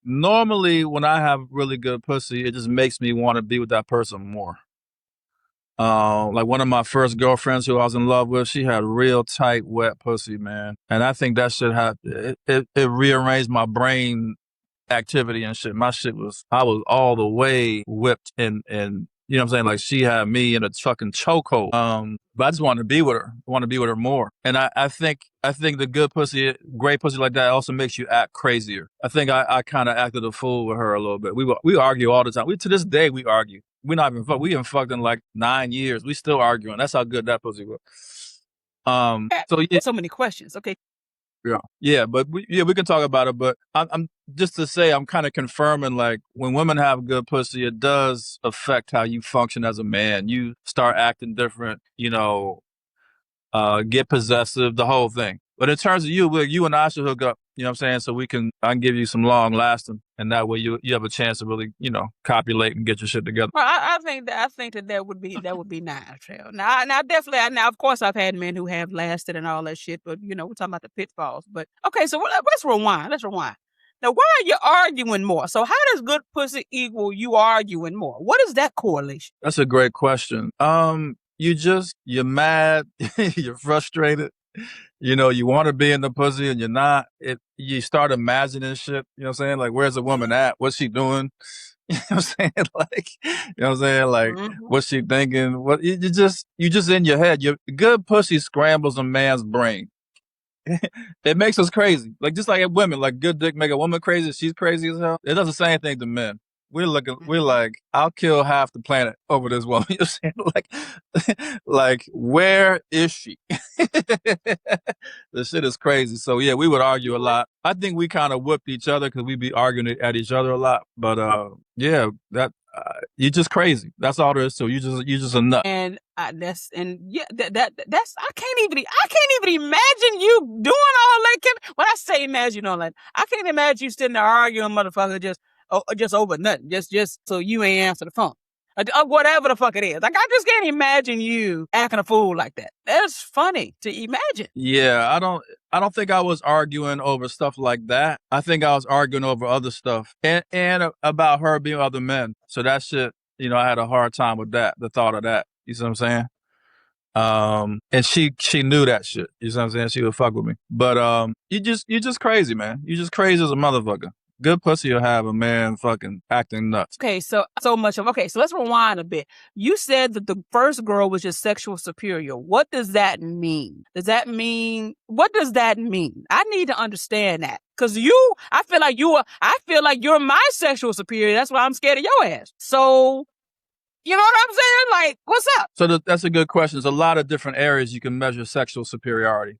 Normally, when I have really good pussy, it just makes me want to be with that person more. Like one of my first girlfriends who I was in love with, she had real tight, wet pussy, man. And I think that shit it rearranged my brain activity and shit. I was all the way whipped and you know what I'm saying? Like she had me in a fucking chokehold. But I just wanted to be with her. I want to be with her more. And I think the good pussy, great pussy like that also makes you act crazier. I think I kind of acted a fool with her a little bit. We argue all the time. To this day, we argue. We're not even fucked. We haven't fucked in like 9 years. We still arguing. That's how good that pussy was. So yeah. So many questions. Okay. Yeah, but we can talk about it. But I'm just to say, I'm kind of confirming, like when women have good pussy, it does affect how you function as a man. You start acting different, you know, get possessive, the whole thing. But in terms of you and I should hook up, you know what I'm saying? So I can give you some long lasting, and that way you have a chance to really, you know, copulate and get your shit together. Well, I think that would be nice. Now definitely. Now of course I've had men who have lasted and all that shit, but you know we're talking about the pitfalls. But okay, so let's rewind. Now, why are you arguing more? So how does good pussy equal you arguing more? What is that correlation? That's a great question. You're mad, you're frustrated. You know, you want to be in the pussy and you're not. You start imagining shit. You know what I'm saying? Like, where's the woman at? What's she doing? You know what I'm saying? Like, you know what I'm saying? Like, what's she thinking? What you just in your head. Your good pussy scrambles a man's brain. It makes us crazy. Like, just like women, like good dick make a woman crazy. She's crazy as hell. It does the same thing to men. We're like, I'll kill half the planet over this woman. You're saying like, where is she? The shit is crazy. So yeah, we would argue a lot. I think we kind of whipped each other because we be arguing at each other a lot. But yeah, you're just crazy. That's all there is to it. You just a nut. And that's I can't even imagine you doing all that. When I say imagine all that, I can't imagine you sitting there arguing, motherfucker, just over nothing, just so you ain't answer the phone. Whatever the fuck it is. Like, I just can't imagine you acting a fool like that. That's funny to imagine. Yeah, I don't think I was arguing over stuff like that. I think I was arguing over other stuff and about her being with other men. So that shit, I had a hard time with that, the thought of that. You see what I'm saying? And she knew that shit. You see what I'm saying? She would fuck with me. But you just crazy, man. You just crazy as a motherfucker. Good pussy will have a man fucking acting nuts. Okay, so let's rewind a bit. You said that the first girl was your sexual superior. What does that mean? What does that mean? I need to understand that. Cause I feel like you're my sexual superior. That's why I'm scared of your ass. So, you know what I'm saying? Like, what's up? So that's a good question. There's a lot of different areas you can measure sexual superiority.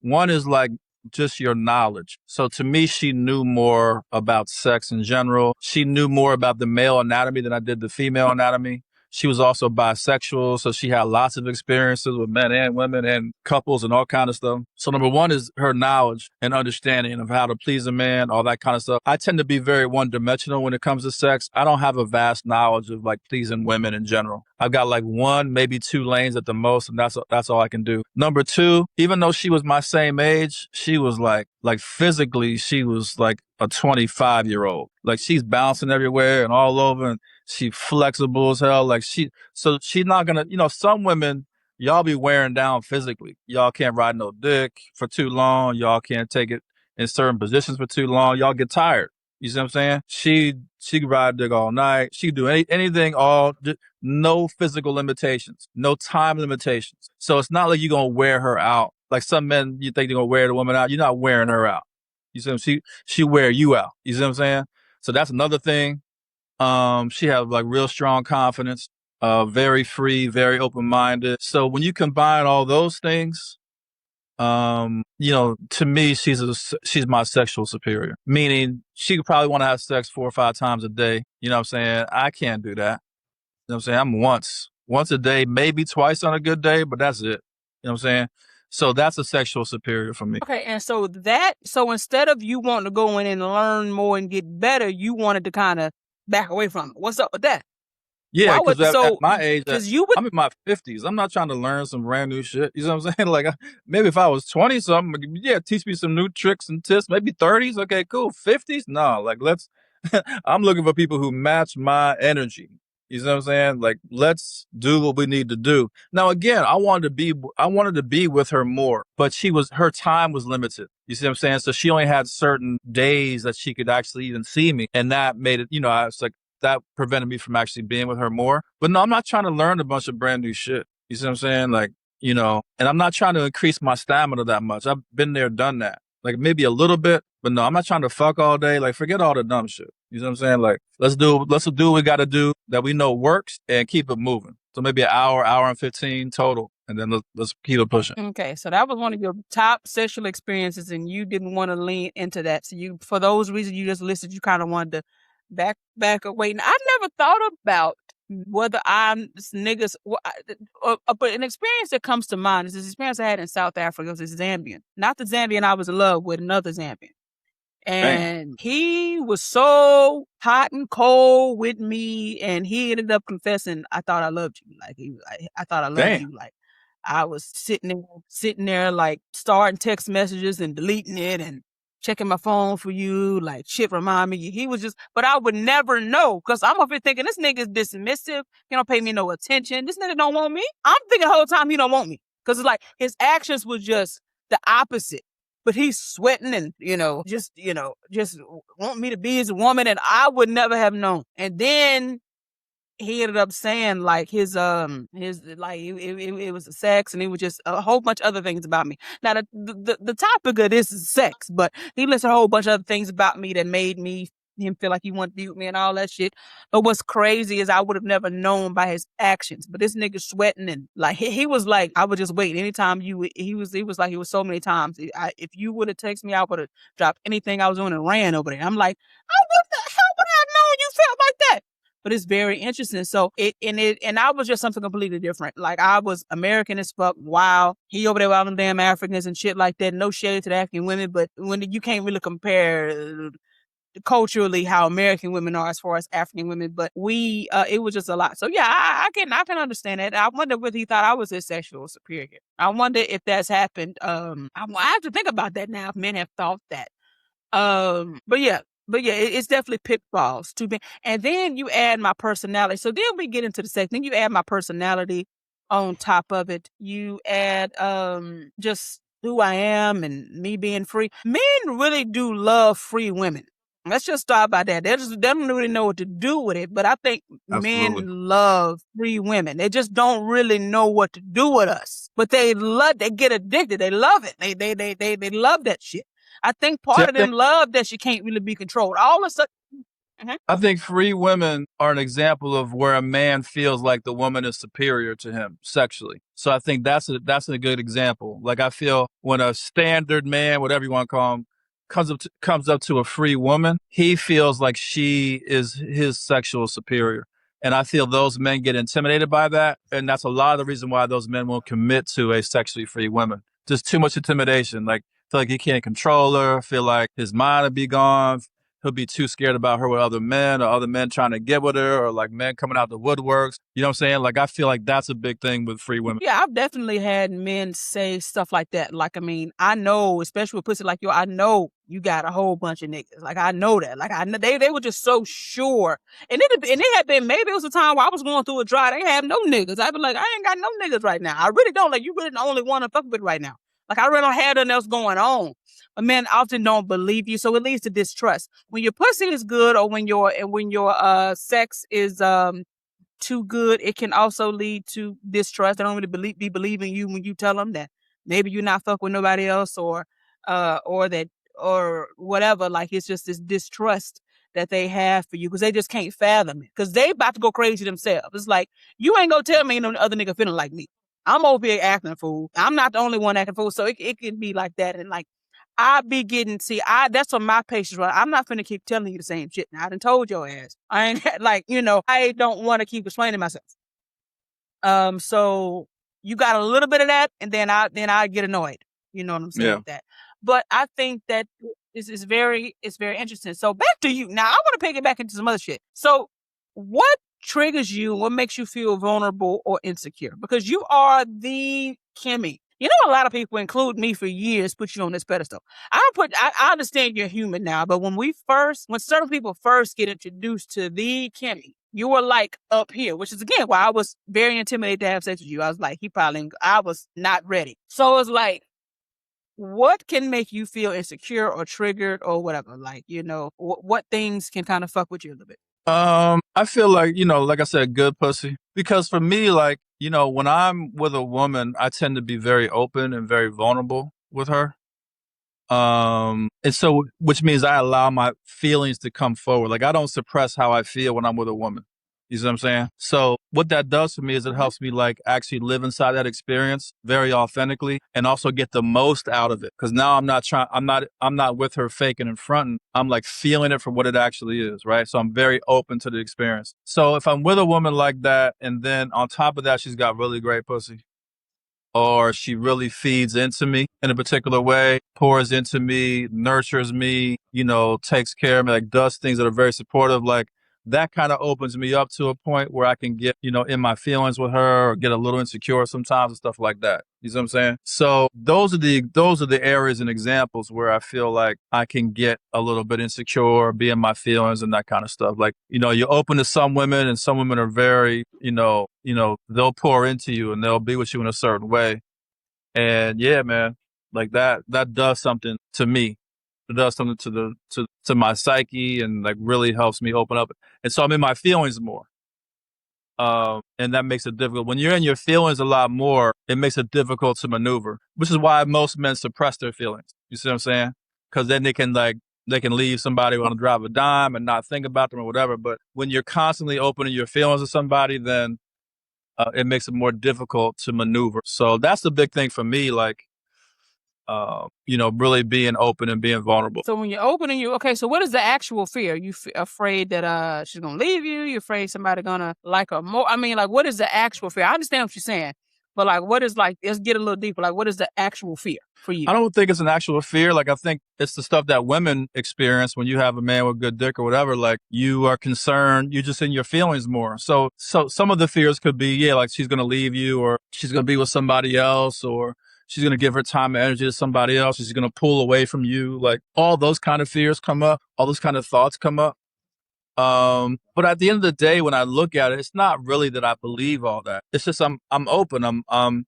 One is like just your knowledge. So to me, she knew more about sex in general. She knew more about the male anatomy than I did the female anatomy. She was also bisexual, so she had lots of experiences with men and women and couples and all kind of stuff. So number one is her knowledge and understanding of how to please a man, all that kind of stuff. I tend to be very one-dimensional when it comes to sex. I don't have a vast knowledge of like pleasing women in general. I've got like one, maybe two lanes at the most, and that's all I can do. Number two, even though she was my same age, she was like physically, she was like a 25-year-old. Like she's bouncing everywhere and all over, and she flexible as hell. Like she's not gonna, some women, y'all be wearing down physically. Y'all can't ride no dick for too long. Y'all can't take it in certain positions for too long. Y'all get tired. You see what I'm saying? She could ride dick all night. She could do anything, no physical limitations, no time limitations. So it's not like you're going to wear her out. Like some men, you think they're going to wear the woman out. You're not wearing her out. You see what I'm saying? She wear you out. You see what I'm saying? So that's another thing. She has like real strong confidence, very free, very open-minded. So when you combine all those things, to me, she's my sexual superior, meaning she could probably want to have sex 4 or 5 times a day. You know what I'm saying? I can't do that. You know what I'm saying? I'm once a day, maybe twice on a good day, but that's it. You know what I'm saying? So that's a sexual superior for me. Okay, and so instead of you wanting to go in and learn more and get better, you wanted to kind of back away from it. What's up with that? Yeah, because at my age, I'm in my 50s. I'm not trying to learn some brand new shit. You know what I'm saying? Like, maybe if I was 20-something, yeah, teach me some new tricks and tips. Maybe 30s, okay, cool. 50s? No, like, I'm looking for people who match my energy. You know what I'm saying? Like, let's do what we need to do. Now, again, I wanted to be with her more, but her time was limited. You see what I'm saying? So she only had certain days that she could actually even see me. And that made it, I was like, that prevented me from actually being with her more. But no, I'm not trying to learn a bunch of brand new shit. You see what I'm saying? Like, and I'm not trying to increase my stamina that much. I've been there, done that. Like maybe a little bit, but no, I'm not trying to fuck all day. Like forget all the dumb shit. You know what I'm saying? Like let's do what we got to do that we know works and keep it moving. So maybe an hour and 15 total. And then let's keep it pushing. Okay, so that was one of your top sexual experiences and you didn't want to lean into that. So for those reasons you just listed, you kind of wanted to back away. And I never thought about whether I'm niggas, but an experience that comes to mind is this experience I had in South Africa. It was a Zambian, not the Zambian I was in love with, another Zambian. And he was so hot and cold with me, and he ended up confessing, "I thought I loved you." Like I thought I loved you. Like I was sitting there, like starting text messages and deleting it and checking my phone for you, like shit remind me. He was just, but I would never know because I'm up here thinking this nigga is dismissive. He don't pay me no attention. This nigga don't want me. I'm thinking the whole time he don't want me because it's like his actions was just the opposite. But he's sweating and, just want me to be his woman, and I would never have known. And then he ended up saying like it was sex, and it was just a whole bunch of other things about me. Now the topic of this is sex, but he listed a whole bunch of other things about me that made him feel like he wanted to be with me and all that shit. But what's crazy is I would have never known by his actions. But this nigga sweating and like he was like, I would just wait. Anytime he was like, he was so many times. If you would have texted me, I would have dropped anything I was doing and ran over there. I'm like, oh, what the hell would I have known you felt like that? But it's very interesting. So and I was just something completely different. Like I was American as fuck. Wow. He over there with all them damn Africans and shit like that. No shade to the African women, but when you can't really compare culturally how American women are as far as African women, but we it was just a lot. So yeah, I can understand it. I wonder whether he thought I was his sexual superior. I wonder if that's happened. I have to think about that now. If men have thought that. But yeah, it's definitely pitfalls to be. And then you add my personality. So then we get into the sex. Then you add my personality on top of it. You add just who I am and me being free. Men really do love free women. Let's just start by that. They don't really know what to do with it, but I think Absolutely. men love free women. They just don't really know what to do with us. But they get addicted. They love it. They love that shit. I think part of them love that she can't really be controlled. All of a sudden, I think free women are an example of where a man feels like the woman is superior to him sexually. So I think that's a good example. Like I feel when a standard man, whatever you want to call him, comes up to a free woman, he feels like she is his sexual superior. And I feel those men get intimidated by that. And that's a lot of the reason why those men won't commit to a sexually free woman. Just too much intimidation. Like, feel like he can't control her, feel like his mind will be gone. He'll be too scared about her with other men or other men trying to get with her or like men coming out the woodworks. You know what I'm saying? Like, I feel like that's a big thing with free women. Yeah, I've definitely had men say stuff like that. Like, I mean, I know, especially with pussy like you, I know you got a whole bunch of niggas. Like, I know that. Like, I know they were just so sure. And they had been, maybe it was a time where I was going through a dry. They have no niggas. I'd be like, I ain't got no niggas right now. I really don't. Like, you really the only one to fuck with right now. Like, I really don't have nothing else going on. But men often don't believe you, so it leads to distrust. When your pussy is good, or when your sex is too good, it can also lead to distrust. They don't really be believing you when you tell them that maybe you're not fuck with nobody else, or that or whatever. Like, it's just this distrust that they have for you because they just can't fathom it because they about to go crazy themselves. It's like, you ain't gonna tell me no other nigga feeling like me. I'm over here acting a fool. I'm not the only one acting a fool, so it can be like that. And like, I be getting, that's what my patience right. I'm not finna keep telling you the same shit. Now, I done told your ass. I ain't like, I don't want to keep explaining myself. So you got a little bit of that, and then I get annoyed. You know what I'm saying with that. But I think that this is it's very interesting. So back to you. Now I want to pick it back into some other shit. So what triggers you? What makes you feel vulnerable or insecure? Because you are the Kimmy. You know, a lot of people, include me for years, put you on this pedestal. I understand you're human now, but when certain people first get introduced to the Kimmy, you were like up here, which is again why I was very intimidated to have sex with you. I was like, I was not ready. So it's like, what can make you feel insecure or triggered or whatever? Like, what things can kind of fuck with you a little bit? I feel like, like I said, good pussy. Because for me, like, when I'm with a woman, I tend to be very open and very vulnerable with her. And so, which means I allow my feelings to come forward. Like, I don't suppress how I feel when I'm with a woman. You see what I'm saying? So what that does for me is it helps me like actually live inside that experience very authentically and also get the most out of it. Cause now I'm not with her faking and fronting. I'm like feeling it for what it actually is. Right. So I'm very open to the experience. So if I'm with a woman like that, and then on top of that, she's got really great pussy, or she really feeds into me in a particular way, pours into me, nurtures me, takes care of me, like does things that are very supportive, like that kind of opens me up to a point where I can get, in my feelings with her or get a little insecure sometimes and stuff like that. You see what I'm saying? So those are the areas and examples where I feel like I can get a little bit insecure, be in my feelings and that kind of stuff. Like, you're open to some women, and some women are very, they'll pour into you and they'll be with you in a certain way. And yeah, man, like that does something to me. It does something to my psyche, and like really helps me open up. And so I'm in my feelings more. And that makes it difficult. When you're in your feelings a lot more, it makes it difficult to maneuver, which is why most men suppress their feelings. You see what I'm saying? Because then they can leave somebody on a drive a dime and not think about them or whatever. But when you're constantly opening your feelings to somebody, then it makes it more difficult to maneuver. So that's the big thing for me. Like, really being open and being vulnerable. So when you're open and okay, so what is the actual fear? You afraid that she's gonna leave you? You're afraid somebody gonna like her more? I mean, like, what is the actual fear? I understand what you're saying, But like, what is like? Let's get a little deeper. Like, what is the actual fear for you? I don't think it's an actual fear. Like, I think it's the stuff that women experience when you have a man with good dick or whatever. Like, you are concerned, you're just in your feelings more. So some of the fears could be, yeah, like she's going to leave you, or she's going to be with somebody else, or she's going to give her time and energy to somebody else. She's going to pull away from you. Like, all those kind of fears come up. All those kind of thoughts come up. But at the end of the day, when I look at it, it's not really that I believe all that. It's just I'm open. I'm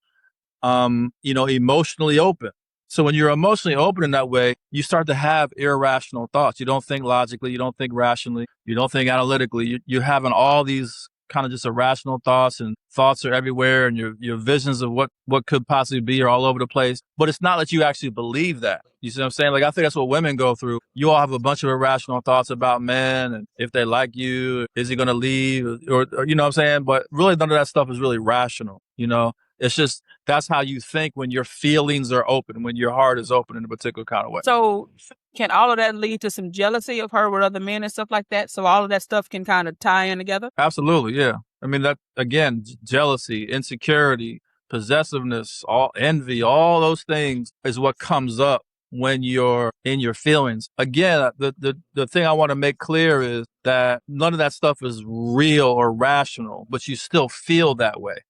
emotionally open. So when you're emotionally open in that way, you start to have irrational thoughts. You don't think logically. You don't think rationally. You don't think analytically. You're having all these kind of just irrational thoughts, and thoughts are everywhere, and your visions of what could possibly be are all over the place. But it's not that you actually believe that. You see what I'm saying? Like, I think that's what women go through. You all have a bunch of irrational thoughts about men, and if they like you, is he going to leave, or you know what I'm saying? But really, none of that stuff is really rational. It's just, that's how you think when your feelings are open, when your heart is open in a particular kind of way. So can all of that lead to some jealousy of her with other men and stuff like that? So all of that stuff can kind of tie in together? Absolutely, yeah. I mean, that, again, jealousy, insecurity, possessiveness, all envy, all those things is what comes up when you're in your feelings. Again, the thing I want to make clear is that none of that stuff is real or rational, but you still feel that way.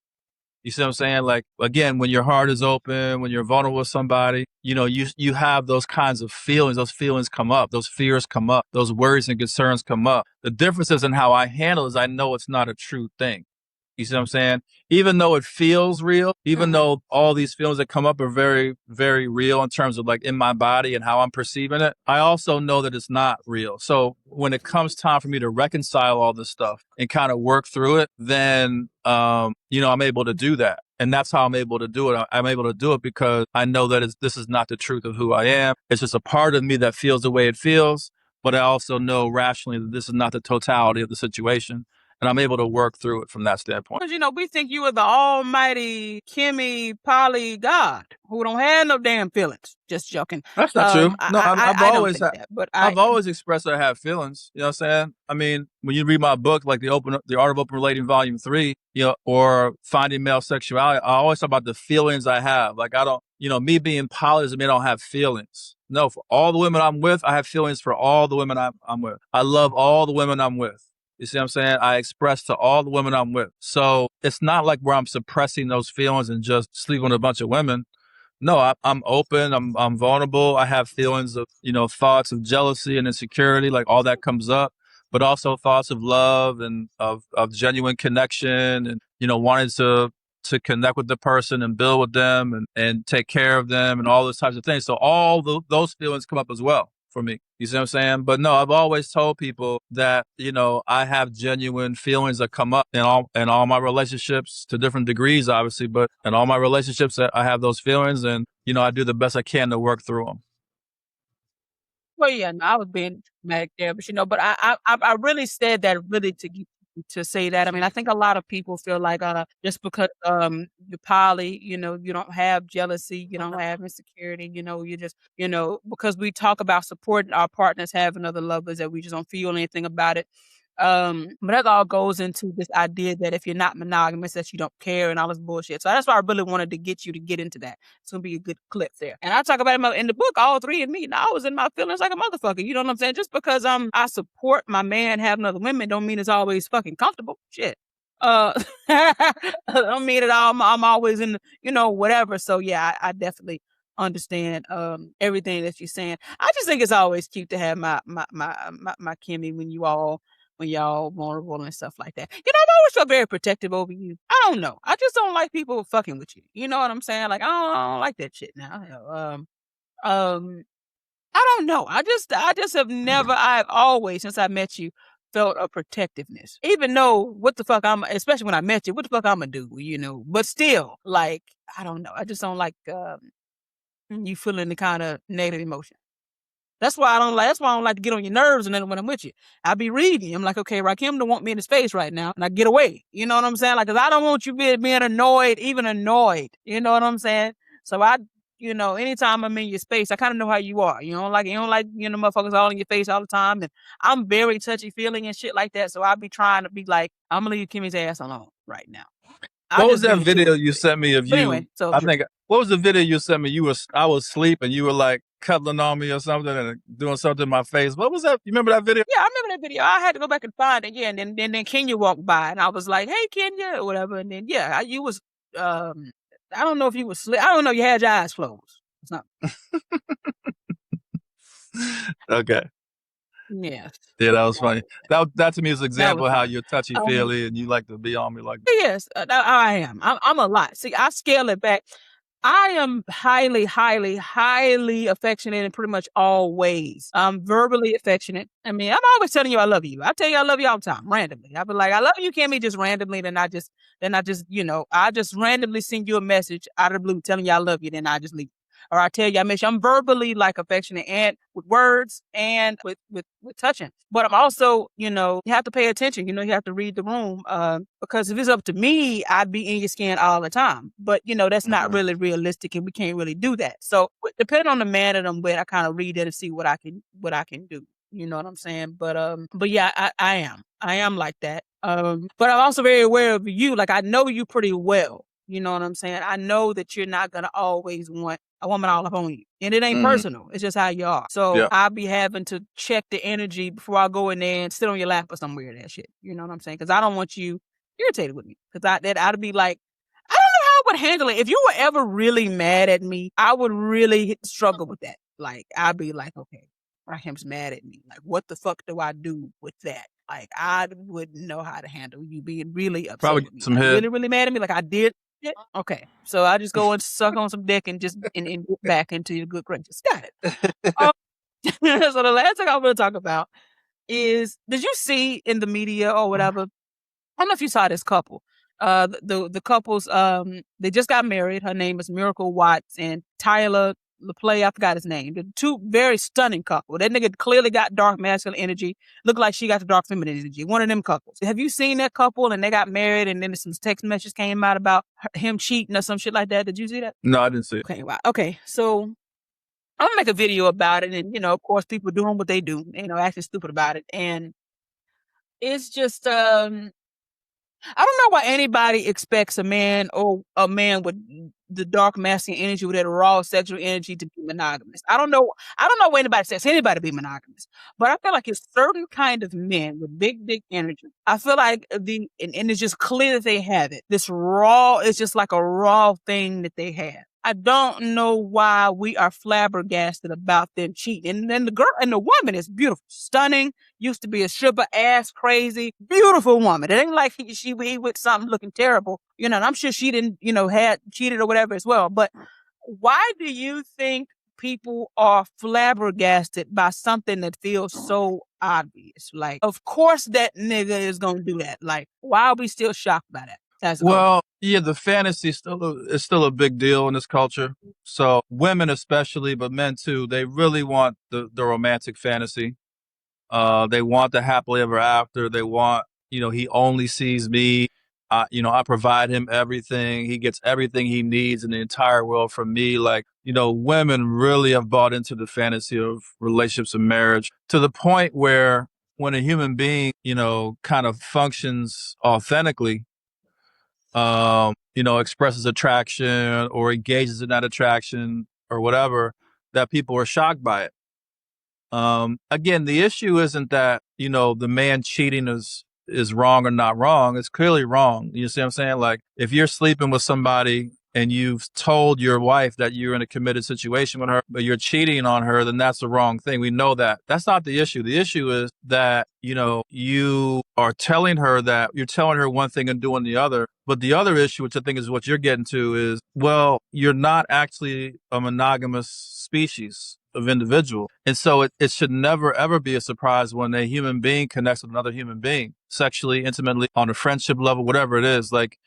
You see what I'm saying? Like, again, when your heart is open, when you're vulnerable with somebody, you have those kinds of feelings. Those feelings come up. Those fears come up. Those worries and concerns come up. The difference is in how I handle it is I know it's not a true thing. You see what I'm saying? Even though it feels real, even though all these feelings that come up are very, very real in terms of like in my body and how I'm perceiving it, I also know that it's not real. So when it comes time for me to reconcile all this stuff and kind of work through it, then, I'm able to do that. And that's how I'm able to do it. I'm able to do it because I know that this is not the truth of who I am. It's just a part of me that feels the way it feels. But I also know rationally that this is not the totality of the situation. And I'm able to work through it from that standpoint. Because, we think you are the almighty Kimmy Polly God who don't have no damn feelings. Just joking. That's not true. No, I've I've always expressed I have feelings. You know what I'm saying? I mean, when you read my book, like The Art of Open Relating, Volume 3, or Finding Male Sexuality, I always talk about the feelings I have. Like, I don't, me being poly doesn't mean I don't have feelings. No, for all the women I'm with, I have feelings for all the women I'm with. I love all the women I'm with. You see what I'm saying? I express to all the women I'm with. So it's not like where I'm suppressing those feelings and just sleeping with a bunch of women. No, I'm open. I'm vulnerable. I have feelings of, thoughts of jealousy and insecurity, like all that comes up, but also thoughts of love and of genuine connection and, wanting to connect with the person and build with them and take care of them and all those types of things. So all those feelings come up as well for me. You see what I'm saying? But no, I've always told people that, I have genuine feelings that come up in all my relationships to different degrees, obviously, but in all my relationships I have those feelings and, I do the best I can to work through them. Well, yeah, no, I was being dramatic there, but I really said that really to say that. I mean, I think a lot of people feel like just because you're poly, you don't have jealousy, you don't have insecurity, you just, because we talk about supporting our partners having other lovers that we just don't feel anything about it. But that all goes into this idea that if you're not monogamous, that you don't care and all this bullshit. So that's why I really wanted to get you to get into that. It's gonna be a good clip there. And I talk about it in the book, all three of me. Now I was in my feelings like a motherfucker. You know what I'm saying? Just because I support my man having other women don't mean it's always fucking comfortable. Shit. I don't mean it all. I'm always in, whatever. So yeah, I definitely understand everything that you're saying. I just think it's always cute to have my Kimmy when y'all vulnerable and stuff like that. I've always felt very protective over you. I don't know. I just don't like people fucking with you. You know what I'm saying? Like, I don't like that shit now. I don't know. I just have never, I've always, since I met you, felt a protectiveness. Even though what the fuck especially when I met you, what the fuck I'm gonna do, but still, like, I don't know. I just don't like you feeling the kind of negative emotion. That's why I don't like to get on your nerves and then when I'm with you. I be reading. I'm like, okay, Rakhem don't want me in his face right now. And I get away. You know what I'm saying? Like, cause I don't want you being annoyed, even annoyed. You know what I'm saying? So anytime I'm in your space, I kind of know how you are. You don't like, motherfuckers all in your face all the time. And I'm very touchy feeling and shit like that. So I be trying to be like, I'm gonna leave Kimmy's ass alone right now. What was that video you sent me of you? Anyway, so I think what was the video you sent me? I was asleep and you were like cuddling on me or something and doing something in my face. What was that? You remember that video? Yeah, I remember that video. I had to go back and find it. Yeah, and then Kenya walked by and I was like, "Hey, Kenya," or whatever. And then you was I don't know if you was I don't know. You had your eyes closed. It's not. Okay. Yes. Yeah, that was funny. That to me is an example of how you're touchy feely and you like to be on me like that. Yes, I am. I'm a lot. See, I scale it back. I am highly, highly, highly affectionate in pretty much all ways. I'm verbally affectionate. I mean, I'm always telling you I love you. I tell you I love you all the time, randomly. I be like, I love you, Kimmy, just randomly. Then I just, I just randomly send you a message out of the blue telling you I love you. Then I just leave. Or I tell you I miss you. I'm verbally like affectionate and with words and with touching. But I'm also, you have to pay attention. You have to read the room. Because if it's up to me, I'd be in your skin all the time. But that's not really realistic, and we can't really do that. So depending on the man that I'm with, I kind of read it and see what I can do. You know what I'm saying? But yeah, I am like that. But I'm also very aware of you. Like I know you pretty well. You know what I'm saying? I know that you're not gonna always want a woman all up on you. And it ain't personal. It's just how you are. So I'll be having to check the energy before I go in there and sit on your lap or some weird ass shit. You know what I'm saying? Because I don't want you irritated with me. Because I'd be like, I don't know how I would handle it. If you were ever really mad at me, I would really struggle with that. Like, I'd be like, okay, Rakhem's mad at me. Like, what the fuck do I do with that? Like, I wouldn't know how to handle you being really upset Probably with me. some head. Really, really mad at me. Like, I did. Okay, so I just go and suck on some dick and just and get back into your good graces. Got it. So the last thing I want to talk about is, did you see in the media or whatever? I don't know if you saw this couple. The couples they just got married. Her name is Miracle Watts and Tyler LaPlay. I forgot his name. The two very stunning couple. That nigga clearly got dark masculine energy. Looked like she got the dark feminine energy. One of them couples. Have you seen that couple? And they got married, and then some text messages came out about him cheating or some shit like that. Did you see that? No, I didn't see it. Okay, wow. Okay, so I'm gonna make a video about it, and of course, people doing what they do, acting stupid about it, and it's just I don't know why anybody expects a man with the dark masculine energy, with that raw sexual energy, to be monogamous. I don't know why anybody says anybody to be monogamous, but I feel like it's certain kind of men with big energy. I feel like and it's just clear that they have it. This raw, it's just like a raw thing that they have. I don't know why we are flabbergasted about them cheating. And then the girl and the woman is beautiful, stunning, used to be a stripper, ass crazy, beautiful woman. It ain't like he with something looking terrible, and I'm sure she didn't, had cheated or whatever as well. But why do you think people are flabbergasted by something that feels so obvious? Like, of course that nigga is gonna do that. Like, why are we still shocked by that? Well, yeah, the fantasy is still a big deal in this culture. So women especially, but men too, they really want the romantic fantasy. They want the happily ever after. They want, he only sees me. I provide him everything. He gets everything he needs in the entire world from me. Like, women really have bought into the fantasy of relationships and marriage to the point where when a human being, kind of functions authentically, expresses attraction or engages in that attraction or whatever, that people are shocked by it. Again, the issue isn't that, the man cheating is wrong or not wrong. It's clearly wrong. You see what I'm saying? Like, if you're sleeping with somebody and you've told your wife that you're in a committed situation with her, but you're cheating on her, then that's the wrong thing. We know that. That's not the issue. The issue is that, you are telling her that you're telling her one thing and doing the other. But the other issue, which I think is what you're getting to, is, well, you're not actually a monogamous species of individual. And so it should never, ever be a surprise when a human being connects with another human being sexually, intimately, on a friendship level, whatever it is. Like,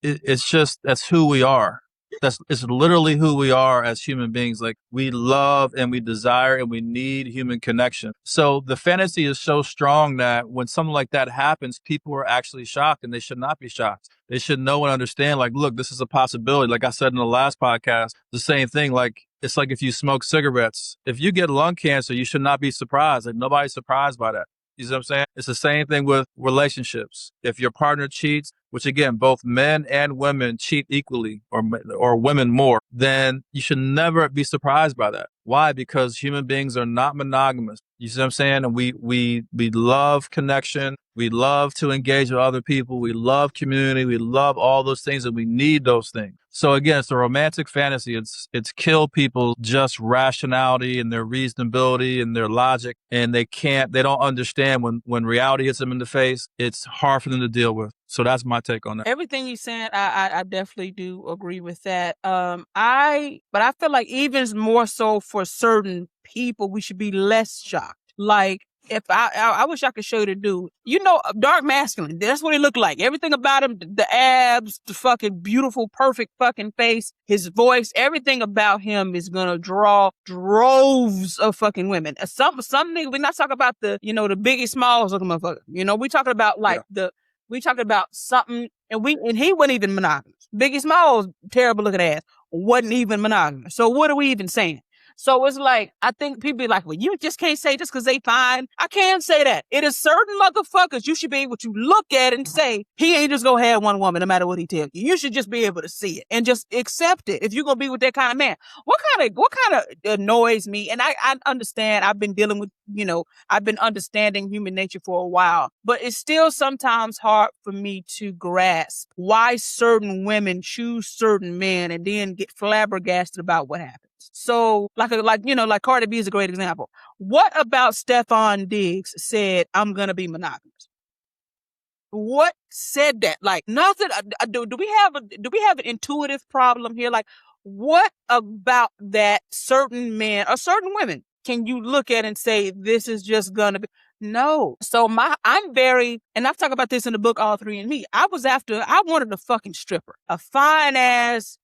it's just, that's who we are. It's literally who we are as human beings. Like, we love and we desire and we need human connection. So the fantasy is so strong that when something like that happens, people are actually shocked, and they should not be shocked. They should know and understand, like, look, this is a possibility. Like I said in the last podcast, the same thing. Like, it's like if you smoke cigarettes, if you get lung cancer, you should not be surprised. Like, nobody's surprised by that. You see what I'm saying? It's the same thing with relationships. If your partner cheats, which again, both men and women cheat equally or women more, then you should never be surprised by that. Why? Because human beings are not monogamous. You see what I'm saying? And we love connection. We love to engage with other people. We love community. We love all those things, and we need those things. So again, it's a romantic fantasy. It's kill people just rationality and their reasonability and their logic, and they don't understand when reality hits them in the face. It's hard for them to deal with. So that's my take on that. Everything you said, I definitely do agree with that. But I feel like even more so for certain people, we should be less shocked. Like, if I wish I could show you the dude. You know, dark masculine. That's what he looked like. Everything about him, the abs, the fucking beautiful, perfect fucking face, his voice, everything about him is gonna draw droves of fucking women. Some nigga, we're not talking about the Biggie Smalls looking motherfucker. We talking about we talking about something, and he wasn't even monogamous. Biggie Smalls, terrible looking ass, wasn't even monogamous. So what are we even saying? So it's like, I think people be like, well, you just can't say just because they fine. I can't say that. It is certain motherfuckers you should be able to look at and say, he ain't just gonna have one woman no matter what he tells you. You should just be able to see it and just accept it if you're gonna be with that kind of man. What kind of annoys me, and I understand, I've been dealing with, I've been understanding human nature for a while, but it's still sometimes hard for me to grasp why certain women choose certain men and then get flabbergasted about what happens. So, like Cardi B is a great example. What about Stefan Diggs said, I'm going to be monogamous? What said that? Like, nothing. Do we have an intuitive problem here? Like, what about that certain men or certain women can you look at and say, this is just going to be? No. So I'm very, and I've talked about this in the book, All Three and Me. I wanted a fucking stripper, a fine ass,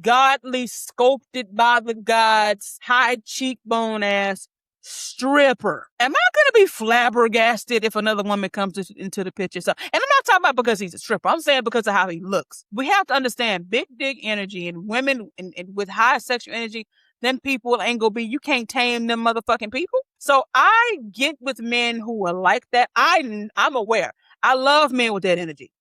godly, sculpted by the gods, high cheekbone ass stripper. Am I going to be flabbergasted if another woman comes into the picture? So, and I'm not talking about because he's a stripper. I'm saying because of how he looks. We have to understand big dick energy and women and with high sexual energy, them people ain't gonna be, you can't tame them motherfucking people. So I get with men who are like that. I'm aware. I love men with that energy.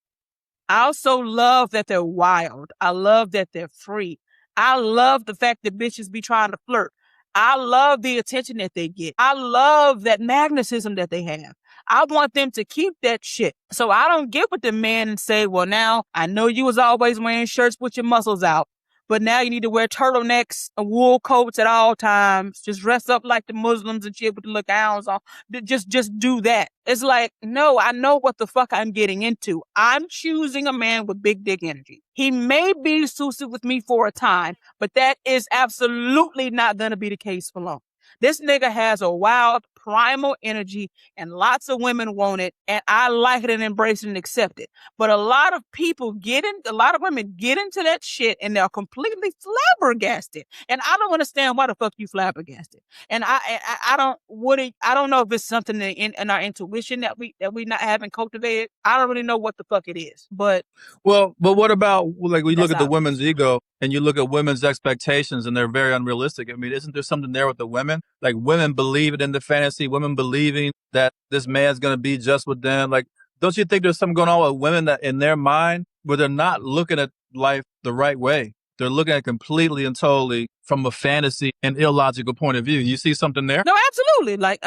I also love that they're wild. I love that they're free. I love the fact that bitches be trying to flirt. I love the attention that they get. I love that magnetism that they have. I want them to keep that shit. So I don't get with the men and say, well, now I know you was always wearing shirts with your muscles out, but now you need to wear turtlenecks and wool coats at all times. Just dress up like the Muslims and shit with the little gowns on. Just do that. It's like, no, I know what the fuck I'm getting into. I'm choosing a man with big dick energy. He may be suited with me for a time, but that is absolutely not going to be the case for long. This nigga has a wild, primal energy, and lots of women want it, and I like it and embrace it and accept it. But a lot of women get into that shit, and they're completely flabbergasted. And I don't understand why the fuck you flabbergasted. And I don't know if it's something in our intuition that we not having cultivated. I don't really know what the fuck it is. But what about, like, we look at the women's ego and you look at women's expectations and they're very unrealistic. I mean, isn't there something there with the women? Like, women believe it in the fantasy, women believing that this man's going to be just with them. Like, don't you think there's something going on with women that in their mind where they're not looking at life the right way? They're looking at it completely and totally from a fantasy and illogical point of view. You see something there? No, absolutely. But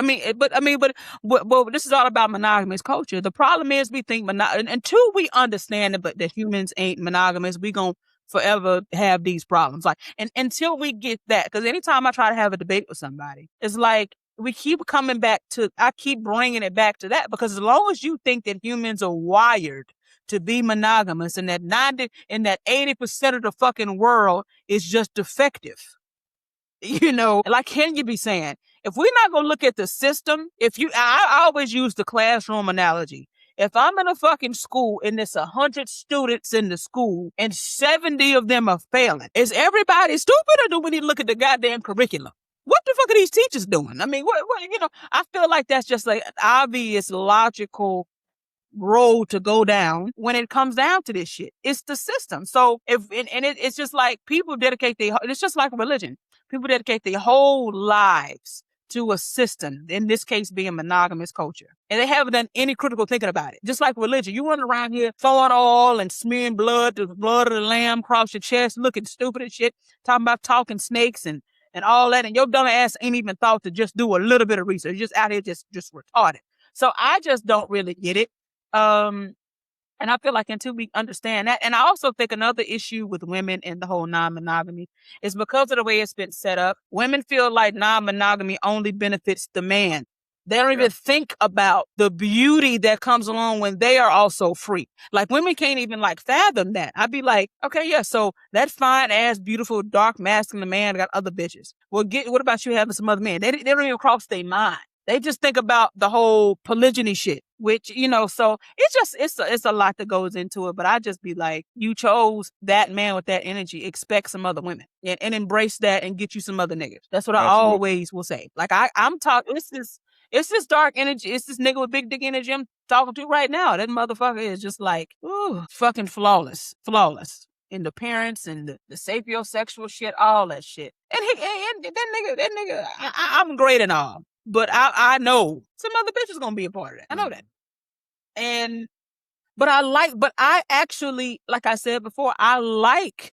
this is all about monogamous culture. The problem is we think until we understand that humans ain't monogamous, we gonna forever have these problems. Like, and until we get that, because anytime I try to have a debate with somebody, it's like we keep I keep bringing it back to that, because as long as you think that humans are wired to be monogamous and that 80% of the fucking world is just defective, like, can you be saying, if we're not going to look at the system, I always use the classroom analogy. If I'm in a fucking school and there's 100 students in the school and 70 of them are failing, is everybody stupid, or do we need to look at the goddamn curriculum? What the fuck are these teachers doing? I mean, I feel like that's just like an obvious logical road to go down when it comes down to this shit. It's the system. So it's just like people dedicate it's just like religion. People dedicate their whole lives to a system, in this case being monogamous culture. And they haven't done any critical thinking about it. Just like religion. You run around here throwing oil and smearing blood, the blood of the lamb across your chest, looking stupid and shit, talking about talking snakes and all that. And your dumb ass ain't even thought to just do a little bit of research. You're just out here just retarded. So I just don't really get it. And I feel like until we understand that, and I also think another issue with women in the whole non-monogamy is because of the way it's been set up, women feel like non-monogamy only benefits the man. They don't even think about the beauty that comes along when they are also free. Like women can't even like fathom that. I'd be like, okay, yeah, so that fine ass, beautiful, dark, masculine man got other bitches. Well, what about you having some other men? They don't even cross their mind. They just think about the whole polygyny shit, which, so it's a lot that goes into it. But I just be like, you chose that man with that energy, expect some other women and embrace that and get you some other niggas. That's what I always will say. Like I'm talking, it's this dark energy. It's this nigga with big dick energy I'm talking to right now. That motherfucker is just like, ooh, fucking flawless in the appearance and the sapiosexual shit, all that shit. And that nigga, I'm great and all. But I know some other bitch is gonna be a part of that. I know that. But I actually, like I said before, I like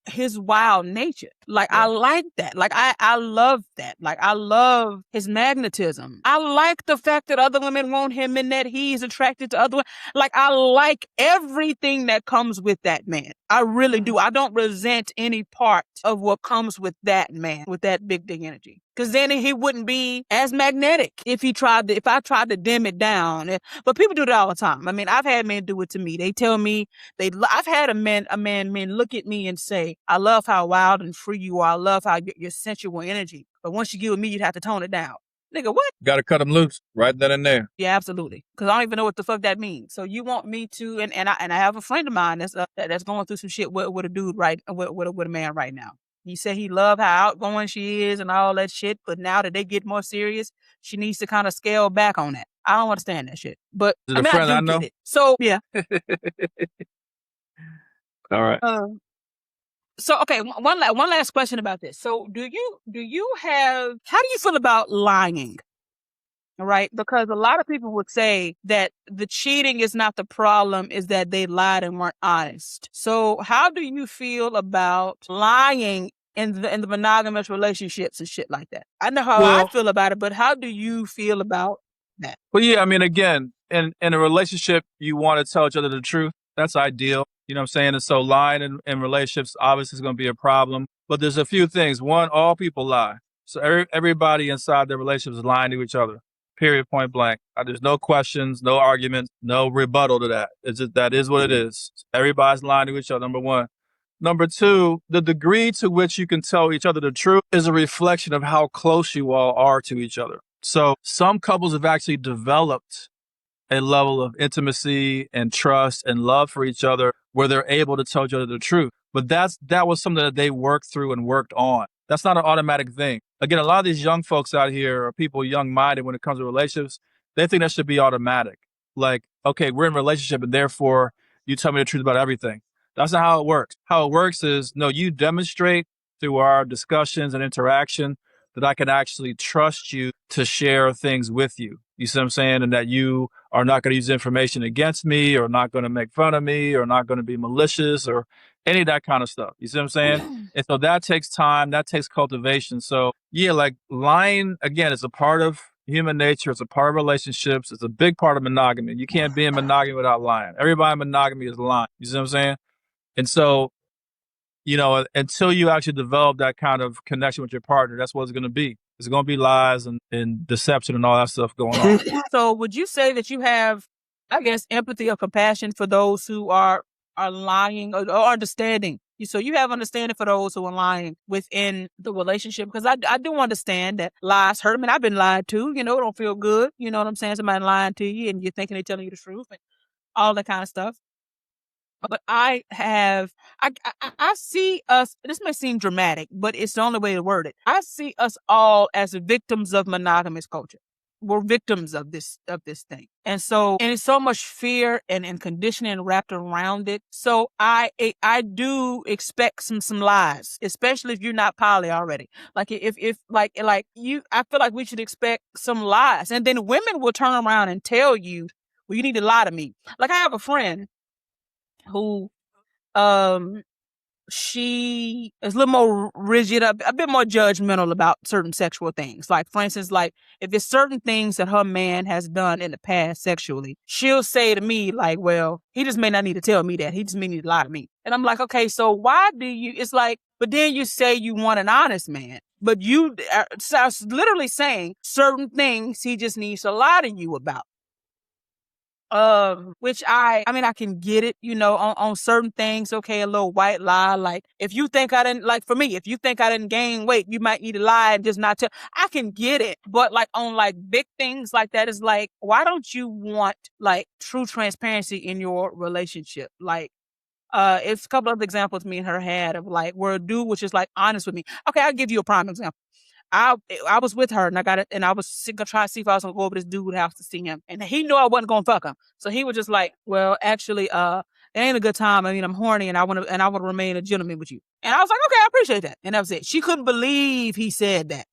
his wild nature. Like, I like that. Like, I love that. Like, I love his magnetism. I like the fact that other women want him and that he's attracted to other women. Like, I like everything that comes with that man. I really do. I don't resent any part of what comes with that man, with that big dick energy. Because then he wouldn't be as magnetic if I tried to dim it down. But people do that all the time. I mean, I've had men do it to me. They tell me I've had men look at me and say, I love how wild and free you are. I love how your sensual energy. But once you get with me, you'd have to tone it down. Nigga, what? Got to cut them loose right then and there. Yeah, absolutely. Because I don't even know what the fuck that means. So you want me to, and I have a friend of mine that's going through some shit with a dude with a man right now. He said he loved how outgoing she is and all that shit, but now that they get more serious, she needs to kind of scale back on that. I don't understand that shit. But I do get it. So yeah. All right. So okay, one last question about this. So how do you feel about lying? Right? Because a lot of people would say that the cheating is not the problem, is that they lied and weren't honest. So how do you feel about lying in the monogamous relationships and shit like that? I know how I feel about it, but how do you feel about that? Well, yeah, I mean, again, in a relationship, you want to tell each other the truth. That's ideal. You know what I'm saying? And so lying in relationships obviously is going to be a problem. But there's a few things. One, all people lie. So everybody inside their relationship is lying to each other. Period, point blank. There's no questions, no arguments, no rebuttal to that. That is what it is. Everybody's lying to each other, number one. Number two, the degree to which you can tell each other the truth is a reflection of how close you all are to each other. So some couples have actually developed a level of intimacy and trust and love for each other where they're able to tell each other the truth. But that was something that they worked through and worked on. That's not an automatic thing. Again, a lot of these young folks out here are people young-minded when it comes to relationships. They think that should be automatic. Like, okay, we're in a relationship and therefore you tell me the truth about everything. That's not how it works. How it works is, no, you demonstrate through our discussions and interaction that I can actually trust you to share things with you. You see what I'm saying? And that you are not going to use information against me or not going to make fun of me or not going to be malicious or any of that kind of stuff. You see what I'm saying? And so that takes time. That takes cultivation. So yeah, like lying, again, is a part of human nature. It's a part of relationships. It's a big part of monogamy. You can't be in monogamy without lying. Everybody in monogamy is lying. You see what I'm saying? And so, until you actually develop that kind of connection with your partner, that's what it's going to be. It's going to be lies and deception and all that stuff going on. So would you say that you have, I guess, empathy or compassion for those who are lying or understanding? So you have understanding for those who are lying within the relationship? Because I do understand that lies hurt. I mean, I've been lied to, it don't feel good. You know what I'm saying? Somebody lying to you and you're thinking they're telling you the truth and all that kind of stuff. But I see us, this may seem dramatic, but it's the only way to word it. I see us all as victims of monogamous culture. were victims of this thing. And it's so much fear and conditioning wrapped around it. So I do expect some lies, especially if you're not poly already. Like if like you, I feel like we should expect some lies. And then women will turn around and tell you, well, you need to lie to me. Like I have a friend who she is a little more rigid, a bit more judgmental about certain sexual things. Like, for instance, like if it's certain things that her man has done in the past sexually, she'll say to me, like, well, he just may not need to tell me that. He just may need to lie to me. And I'm like, okay, so why do you, it's like, but then you say you want an honest man, but you are literally saying certain things he just needs to lie to you about. Which I mean, I can get it, on certain things. Okay, a little white lie. Like, if you think I didn't, like for me, if you think I didn't gain weight, you might need to lie and just not tell. I can get it. But like on like big things like that, is like, why don't you want like true transparency in your relationship? Like, it's a couple of examples me and her had of like where a dude was just like honest with me. Okay, I'll give you a prime example. I was with her and I got it, and I was gonna try to see if I was gonna go over to this dude's house to see him, and he knew I wasn't gonna fuck him, so he was just like, "Well, actually, it ain't a good time. I mean, I'm horny, and I want to remain a gentleman with you." And I was like, "Okay, I appreciate that," and that was it. She couldn't believe he said that.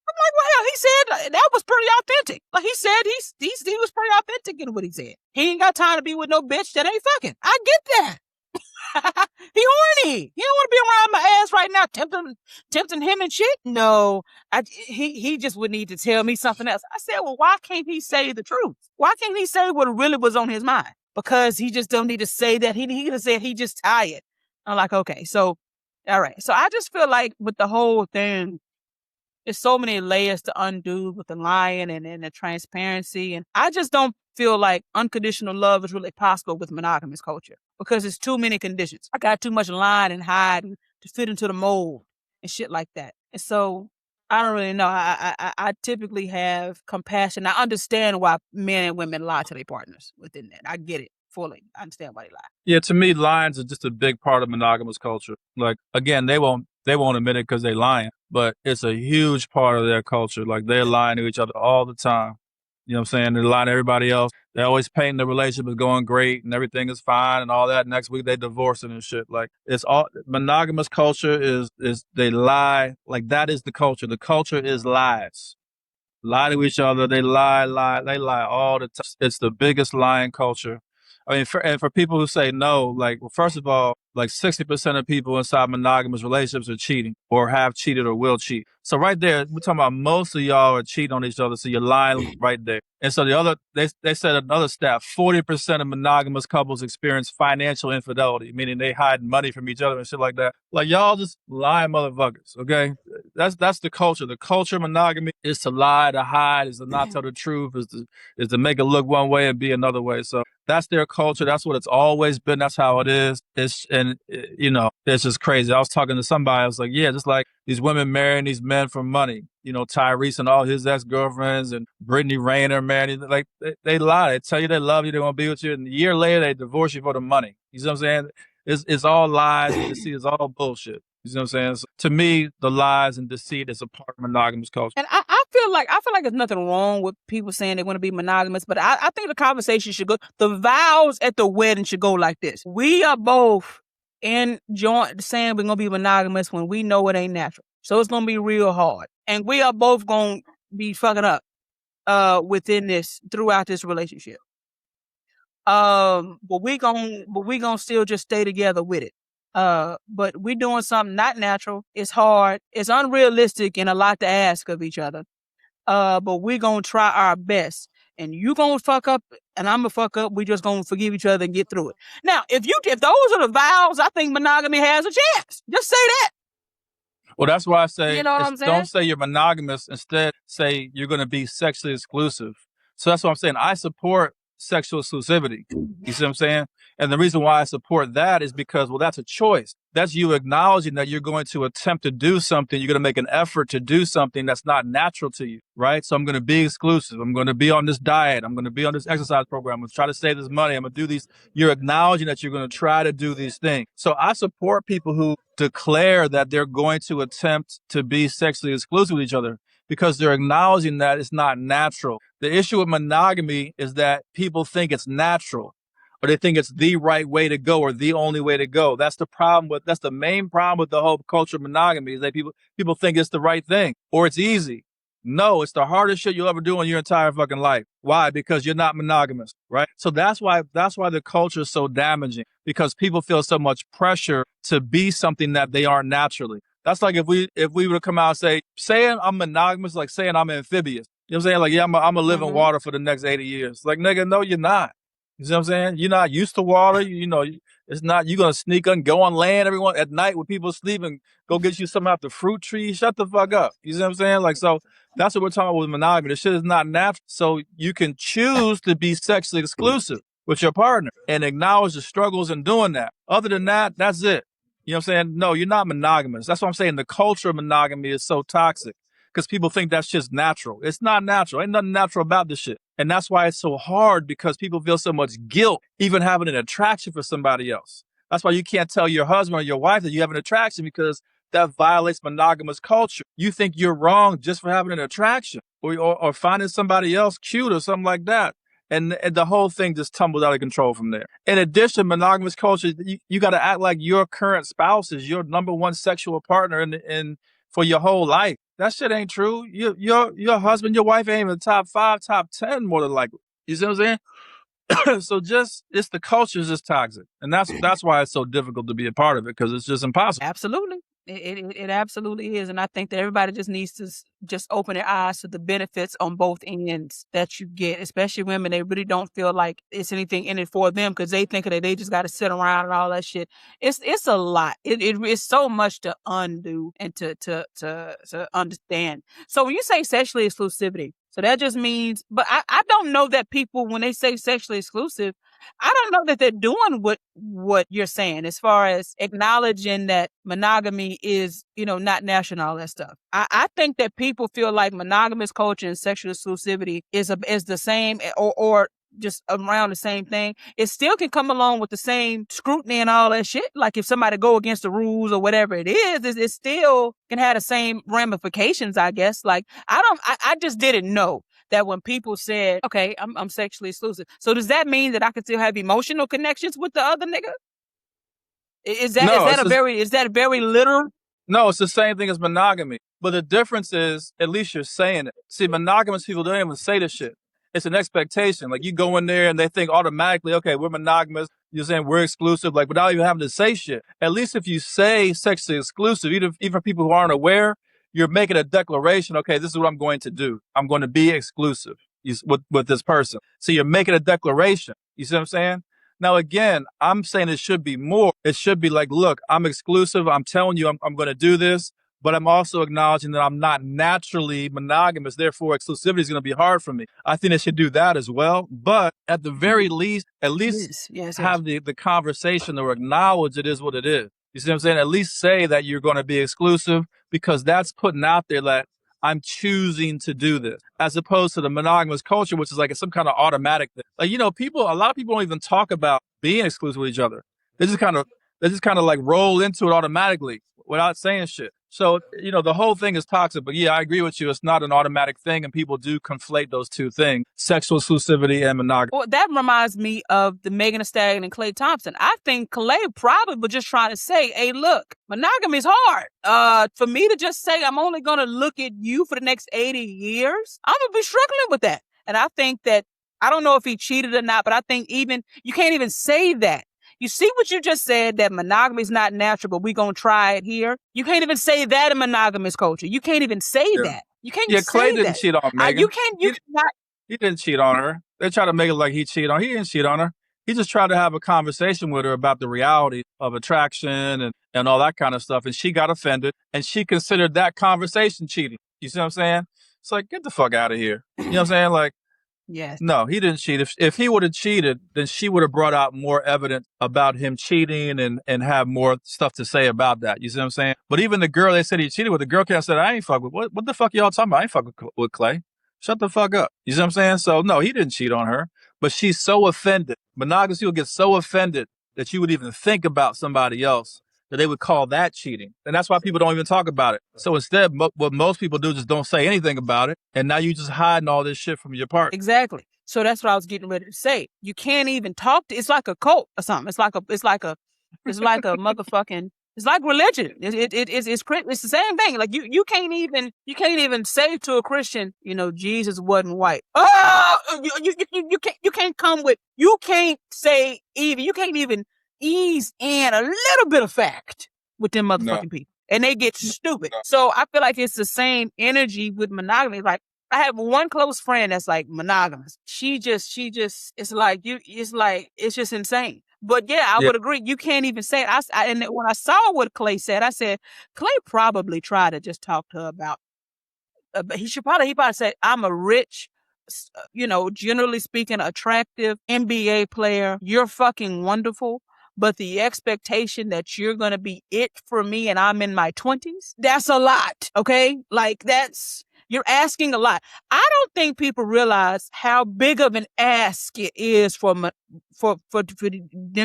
I'm like, "Well, hell, he said that was pretty authentic. Like he said, he was pretty authentic in what he said. He ain't got time to be with no bitch that ain't fucking. I get that." He horny. He don't want to be around my ass right now, tempting him and shit. No, he just would need to tell me something else. I said, well, why can't he say the truth? Why can't he say what really was on his mind? Because he just don't need to say that. He could have said he just tired. I'm like, okay, so all right. So I just feel like with the whole thing, there's so many layers to undo with the lying and the transparency. And I just don't feel like unconditional love is really possible with monogamous culture because it's too many conditions. I got too much lying and hiding to fit into the mold and shit like that. And so I don't really know. I typically have compassion. I understand why men and women lie to their partners within that. I get it fully. I understand why they lie. Yeah, to me, lies are just a big part of monogamous culture. Like, again, they won't admit it because they're lying, but it's a huge part of their culture. Like, they're lying to each other all the time. You know what I'm saying? They're lying to everybody else. They're always painting the relationship as going great and everything is fine and all that. Next week, they divorcing and shit. Like, it's all monogamous culture is they lie. Like, that is the culture. The culture is lies. Lie to each other. They lie. They lie all the time. It's the biggest lying culture. I mean, for people who say no, like, well, first of all, like 60% of people inside monogamous relationships are cheating or have cheated or will cheat. So right there, we're talking about most of y'all are cheating on each other. So you're lying right there. And so the other, they said another stat, 40% of monogamous couples experience financial infidelity, meaning they hide money from each other and shit like that. Like, y'all just lying motherfuckers, okay? That's the culture. The culture of monogamy is to lie, to hide, is to not tell the truth, is to make it look one way and be another way. So that's their culture. That's what it's always been. That's how it is. It's just crazy. I was talking to somebody. I was like, yeah, just like these women marrying these men for money. You know, Tyrese and all his ex-girlfriends and Brittany Rayner marrying. Like, they lie. They tell you they love you. They want to be with you. And a year later, they divorce you for the money. You know what I'm saying? It's all lies and deceit. It's all bullshit. You know what I'm saying? So, to me, the lies and deceit is a part of monogamous culture. And I feel like there's nothing wrong with people saying they want to be monogamous, but I think the conversation should go, the vows at the wedding should go like this. We are both in joint saying we're going to be monogamous when we know it ain't natural. So it's going to be real hard. And we are both going to be fucking up within this, throughout this relationship. But we gonna still just stay together with it. But we doing something not natural. It's hard. It's unrealistic and a lot to ask of each other. But we gonna try our best. And you gonna fuck up and I'm gonna fuck up. We just gonna forgive each other and get through it. Now, if those are the vows, I think monogamy has a chance. Just say that. Well, that's why I say, you know what I'm saying? Don't say you're monogamous. Instead, say you're going to be sexually exclusive. So that's what I'm saying. I support sexual exclusivity. You see what I'm saying? And the reason why I support that is because, well, that's a choice. That's you acknowledging that you're going to attempt to do something. You're going to make an effort to do something that's not natural to you, right? So I'm going to be exclusive. I'm going to be on this diet. I'm going to be on this exercise program. I'm going to try to save this money. I'm going to do these. You're acknowledging that you're going to try to do these things. So I support people who declare that they're going to attempt to be sexually exclusive with each other. because they're acknowledging that it's not natural. The issue with monogamy is that people think it's natural, or they think it's the right way to go or the only way to go. That's the main problem with the whole culture of monogamy, is that people think it's the right thing or it's easy. No, it's the hardest shit you'll ever do in your entire fucking life. Why? Because you're not monogamous, right? So that's why the culture is so damaging, because people feel so much pressure to be something that they aren't naturally. That's like if we were to come out and saying I'm monogamous, like saying I'm amphibious. You know what I'm saying? Like, yeah, I'm gonna live in water for the next 80 years. Like, nigga, no, you're not. You see what I'm saying? You're not used to water. It's not, you're going to sneak and go on land everyone at night when people sleep and go get you something out the fruit tree. Shut the fuck up. You see what I'm saying? Like, so that's what we're talking about with monogamy. This shit is not natural. So you can choose to be sexually exclusive with your partner and acknowledge the struggles in doing that. Other than that, that's it. You know what I'm saying? No, you're not monogamous. That's what I'm saying. The culture of monogamy is so toxic because people think that's just natural. It's not natural. Ain't nothing natural about this shit. And that's why it's so hard, because people feel so much guilt even having an attraction for somebody else. That's why you can't tell your husband or your wife that you have an attraction, because that violates monogamous culture. You think you're wrong just for having an attraction or finding somebody else cute or something like that. And the whole thing just tumbles out of control from there. In addition, monogamous culture, you got to act like your current spouse is your number one sexual partner in for your whole life. That shit ain't true. Your husband, your wife ain't in the top 5, top 10 more than likely. You see what I'm saying? So it's the culture is just toxic. And that's why it's so difficult to be a part of it, because it's just impossible. Absolutely. It absolutely is. And I think that everybody just needs to just open their eyes to the benefits on both ends that you get, especially women. They really don't feel like it's anything in it for them, because they think that they just got to sit around and all that shit. It's a lot. It's so much to undo and to understand. So when you say sexually exclusivity, so that just means, but I don't know that people, when they say sexually exclusive, I don't know that they're doing what you're saying as far as acknowledging that monogamy is, not natural and all that stuff. I think that people feel like monogamous culture and sexual exclusivity is the same or just around the same thing. It still can come along with the same scrutiny and all that shit. Like if somebody go against the rules or whatever it is, it still can have the same ramifications, I guess. Like I just didn't know that when people said, okay, I'm sexually exclusive. So does that mean that I can still have emotional connections with the other nigga? Is that very literal? No, it's the same thing as monogamy. But the difference is, at least you're saying it. See, monogamous people don't even say this shit. It's an expectation. Like, you go in there and they think automatically, okay, we're monogamous. You're saying we're exclusive, like, without even having to say shit. At least if you say sexually exclusive, even for people who aren't aware, you're making a declaration. Okay, this is what I'm going to do. I'm going to be exclusive with this person. So you're making a declaration. You see what I'm saying? Now, again, I'm saying it should be more. It should be like, look, I'm exclusive. I'm telling you, I'm going to do this, but I'm also acknowledging that I'm not naturally monogamous. Therefore, exclusivity is going to be hard for me. I think they should do that as well. But at the very least, yes. have the conversation or acknowledge it is what it is. You see what I'm saying? At least say that you're going to be exclusive, because that's putting out there that I'm choosing to do this, as opposed to the monogamous culture, which is like some kind of automatic thing. Like, a lot of people don't even talk about being exclusive with each other. They just kind of like roll into it automatically without saying shit. So, the whole thing is toxic. But yeah, I agree with you. It's not an automatic thing, and people do conflate those two things, sexual exclusivity and monogamy. Well, that reminds me of the Megan Thee Stallion and Klay Thompson. I think Klay probably was just trying to say, hey, look, monogamy is hard. For me to just say I'm only going to look at you for the next 80 years, I'm going to be struggling with that. And I think that, I don't know if he cheated or not, but I think you can't even say that. You see what you just said, that monogamy is not natural, but we're going to try it here. You can't even say that in monogamous culture. You can't even say that. You can't say that. Yeah, Klay didn't cheat on Megan. He didn't cheat on her. They try to make it like he cheated on her. He didn't cheat on her. He just tried to have a conversation with her about the reality of attraction and all that kind of stuff. And she got offended, and she considered that conversation cheating. You see what I'm saying? It's like, get the fuck out of here. You know what I'm saying? Like, yes. No, he didn't cheat. If he would have cheated, then she would have brought out more evidence about him cheating and have more stuff to say about that. You see what I'm saying? But even the girl they said he cheated with, the girl can't say, I ain't fuck with. What the fuck y'all talking about? I ain't fuck with Klay. Shut the fuck up. You see what I'm saying? So no, he didn't cheat on her. But she's so offended. Monogamous people get so offended that you would even think about somebody else that they would call that cheating. And that's why people don't even talk about it. So instead, what most people do is just don't say anything about it. And now you just hiding all this shit from your partner. Exactly. So that's what I was getting ready to say. You can't even talk to, it's like a cult or something. It's like a motherfucking, it's like religion. It's the same thing. Like you can't even say to a Christian, Jesus wasn't white. Oh, you can't say even, you can't even ease in a little bit of fact with them motherfucking people. And they get stupid. So I feel like it's the same energy with monogamy. Like, I have one close friend that's like monogamous. She just, it's just insane. But yeah, I would agree. You can't even say it. And when I saw what Clay said, I said, Clay probably tried to just talk to her about, he probably said, I'm a rich, generally speaking, attractive NBA player. You're fucking wonderful. But the expectation that you're going to be it for me and I'm in my 20s, that's a lot. Okay. Like you're asking a lot. I don't think people realize how big of an ask it is for them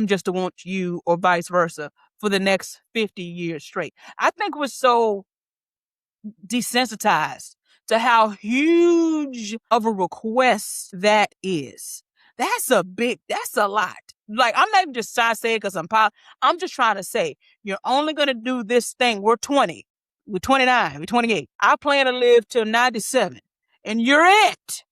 just to want you or vice versa for the next 50 years straight. I think we're so desensitized to how huge of a request that is. That's a lot. Like, I'm not even just trying to say it because I'm just trying to say, you're only going to do this thing. We're 20. We're 29. We're 28. I plan to live till 97. And you're it.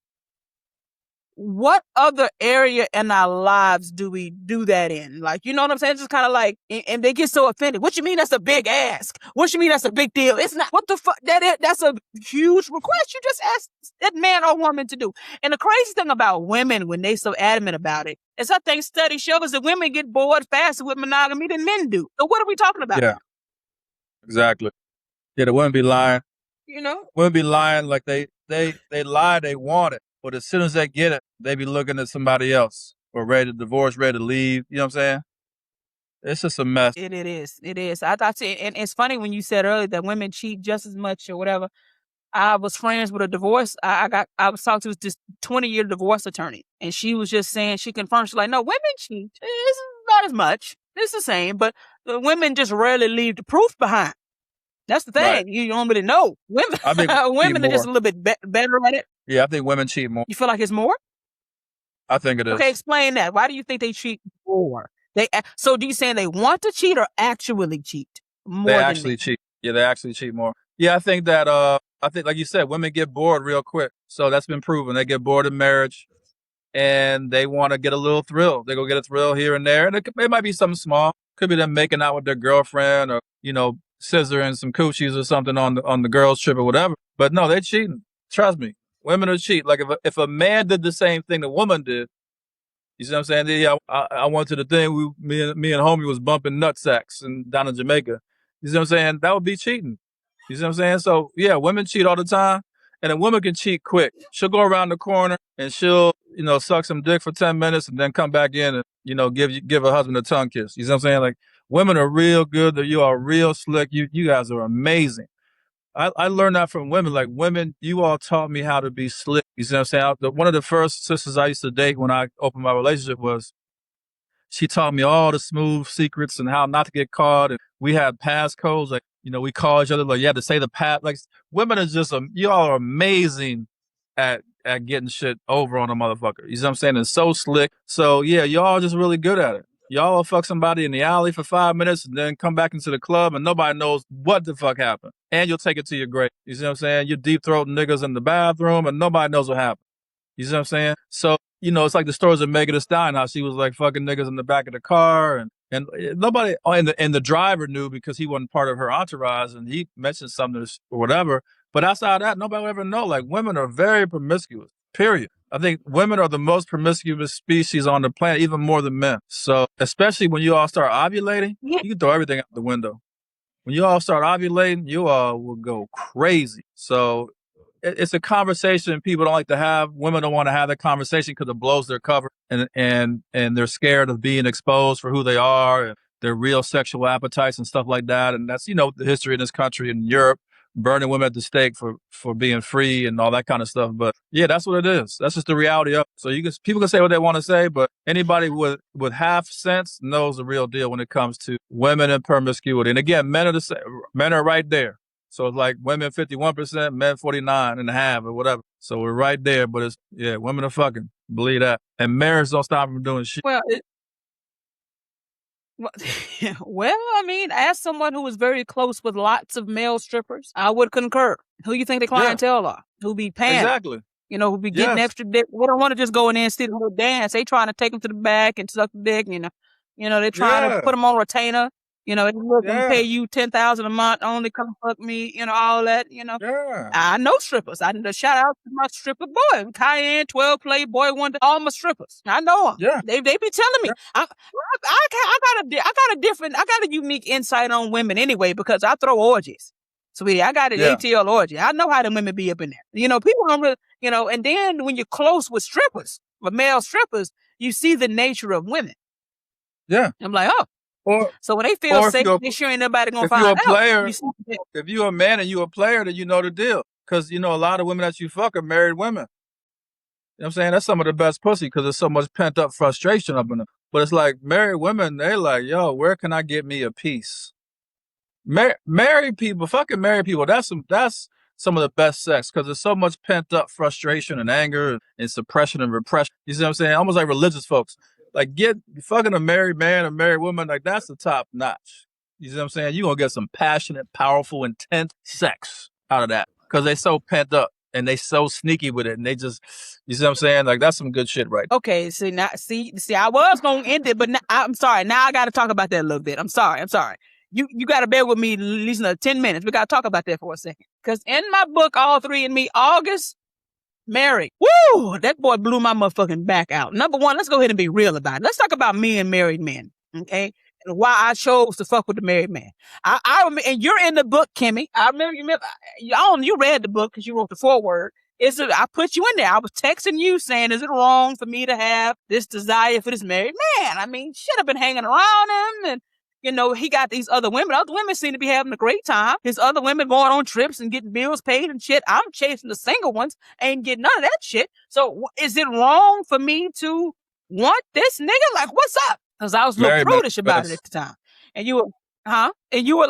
What other area in our lives do we do that in? Like, you know what I'm saying? It's just kind of like, and they get so offended. What you mean that's a big ask? What you mean that's a big deal? It's not. What the fuck? That's a huge request you just asked that man or woman to do. And the crazy thing about women, when they so adamant about it, is I think studies show us that women get bored faster with monogamy than men do. So what are we talking about? Yeah, exactly. Yeah, the women be lying. Women be lying like they lie they want it. But as soon as they get it, they be looking at somebody else or ready to divorce, ready to leave. You know what I'm saying? It's just a mess. It is. It is. I thought, and it's funny when you said earlier that women cheat just as much or whatever. I was friends with a divorce. I was talking to this 20-year divorce attorney, and she was just saying, she confirmed, she's like, no, women cheat. It's not as much. It's the same, but the women just rarely leave the proof behind. That's the thing. Right. You don't really know. Women are just a little bit better at it. Yeah, I think women cheat more. You feel like it's more? I think it is. Okay, explain that. Why do you think they cheat more? So do you saying they want to cheat or actually cheat more? They actually cheat. Yeah, they actually cheat more. Yeah, I think that, like you said, women get bored real quick. So that's been proven. They get bored in marriage and they want to get a little thrill. They go get a thrill here and there. And it might be something small. Could be them making out with their girlfriend or, scissoring some coochies or something on the girls' trip or whatever. But no, they're cheating. Trust me. Women are cheat. Like if a man did the same thing the woman did, you see what I'm saying? Yeah, I went to the thing. Me and homie was bumping nutsacks down in Jamaica. You see what I'm saying? That would be cheating. You see what I'm saying? So yeah, women cheat all the time, and a woman can cheat quick. She'll go around the corner and she'll suck some dick for 10 minutes and then come back in and give her husband a tongue kiss. You see what I'm saying? Like, women are real good. You are real slick. You guys are amazing. I learned that from women. Like, women, you all taught me how to be slick. You see what I'm saying? One of the first sisters I used to date when I opened my relationship she taught me all the smooth secrets and how not to get caught. And we had passcodes. Like, we call each other. Like, you had to say the pass. Like, women are just, you all are amazing at getting shit over on a motherfucker. You see what I'm saying? It's so slick. So yeah, y'all just really good at it. Y'all will fuck somebody in the alley for 5 minutes and then come back into the club and nobody knows what the fuck happened. And you'll take it to your grave. You see what I'm saying? You're deep throating niggas in the bathroom and nobody knows what happened. You see what I'm saying? So, it's like the stories of Megan Thee Stallion, how she was like fucking niggas in the back of the car and nobody, and the driver knew because he wasn't part of her entourage and he mentioned something or whatever. But outside of that, nobody will ever know. Like, women are very promiscuous, period. I think women are the most promiscuous species on the planet, even more than men. So especially when you all start ovulating, you can throw everything out the window. When you all start ovulating, you all will go crazy. So it's a conversation people don't like to have. Women don't want to have that conversation because it blows their cover and they're scared of being exposed for who they are and their real sexual appetites and stuff like that. And that's, the history in this country and Europe burning women at the stake for being free and all that kind of stuff. But yeah, that's what it is. That's just the reality of it. So people can say what they want to say, but anybody with half sense knows the real deal when it comes to women and promiscuity. And again, men are the same. Men are right there. So it's like women 51%, men 49.5% or whatever. So we're right there, but it's, yeah, women are fucking. Believe that. And marriage don't stop them from doing shit. Well, I mean, as someone who was very close with lots of male strippers, I would concur. Who you think the clientele are? Who be paying? Exactly. Who be getting extra dick. We don't want to just go in there and see the whole dance. They trying to take them to the back and suck the dick, they're trying to put them on retainer. They look and pay you $10,000 a month, only come fuck me, all that, I know strippers. I shout out to my stripper boy, Cayenne, 12 Playboy, all my strippers. I know them. Yeah. They be telling me. I got a unique insight on women anyway, because I throw orgies. Sweetie, I got an ATL orgy. I know how the women be up in there. People don't really, and then when you're close with strippers, with male strippers, you see the nature of women. Yeah. I'm like, oh. So when they feel safe, they sure ain't nobody gonna find out. If you're a man and you're a player, then you know the deal. Because, a lot of women that you fuck are married women. You know what I'm saying? That's some of the best pussy because there's so much pent up frustration up in them. But it's like married women, they're like, yo, where can I get me a piece? Married people, fucking married people, that's some of the best sex because there's so much pent up frustration and anger and suppression and repression. You see what I'm saying? Almost like religious folks. Like fucking a married man or married woman, like that's the top notch. You see what I'm saying? You're going to get some passionate, powerful, intense sex out of that because they so pent up and they so sneaky with it. And they just, you see what I'm saying? Like that's some good shit right there. Okay, see, I was going to end it, but now, I'm sorry. Now I got to talk about that a little bit. I'm sorry. You got to bear with me at least another 10 minutes. We got to talk about that for a second. Because in my book, All Three and Me, August, married. Woo! That boy blew my motherfucking back out. Number one, let's go ahead and be real about it. Let's talk about me and married men, okay? And why I chose to fuck with the married man. I remember, and you're in the book, Kimmy. You read the book because you wrote the foreword. I put you in there. I was texting you saying, is it wrong for me to have this desire for this married man? I mean, shit, I've been hanging around him and he got these other women. Other women seem to be having a great time. His other women going on trips and getting bills paid and shit. I'm chasing the single ones. Ain't getting none of that shit. So is it wrong for me to want this nigga? Like, what's up? Because I was a little prudish about it at the time. And you were, And you were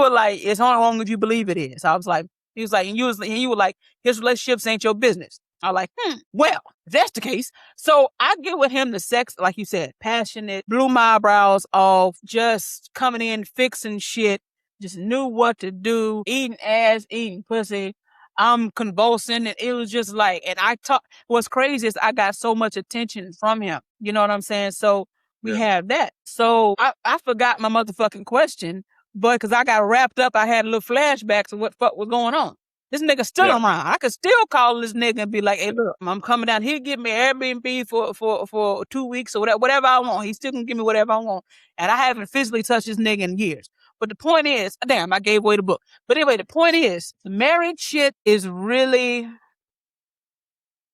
like, it's only wrong if you believe it is. I was like, he was like, and you were like, his relationships ain't your business. I was like, well, if that's the case. So I get with him the sex, like you said, passionate, blew my eyebrows off, just coming in, fixing shit, just knew what to do, eating ass, eating pussy. I'm convulsing. And it was just like, and what's crazy is I got so much attention from him. You know what I'm saying? So we have that. So I forgot my motherfucking question, but because I got wrapped up, I had a little flashbacks of what fuck was going on. This nigga still around. I could still call this nigga and be like, hey, look, I'm coming down. He'll give me Airbnb for 2 weeks or whatever I want. He still can give me whatever I want. And I haven't physically touched this nigga in years. But the point is, damn, I gave away the book. But anyway, the point is, the marriage shit is really,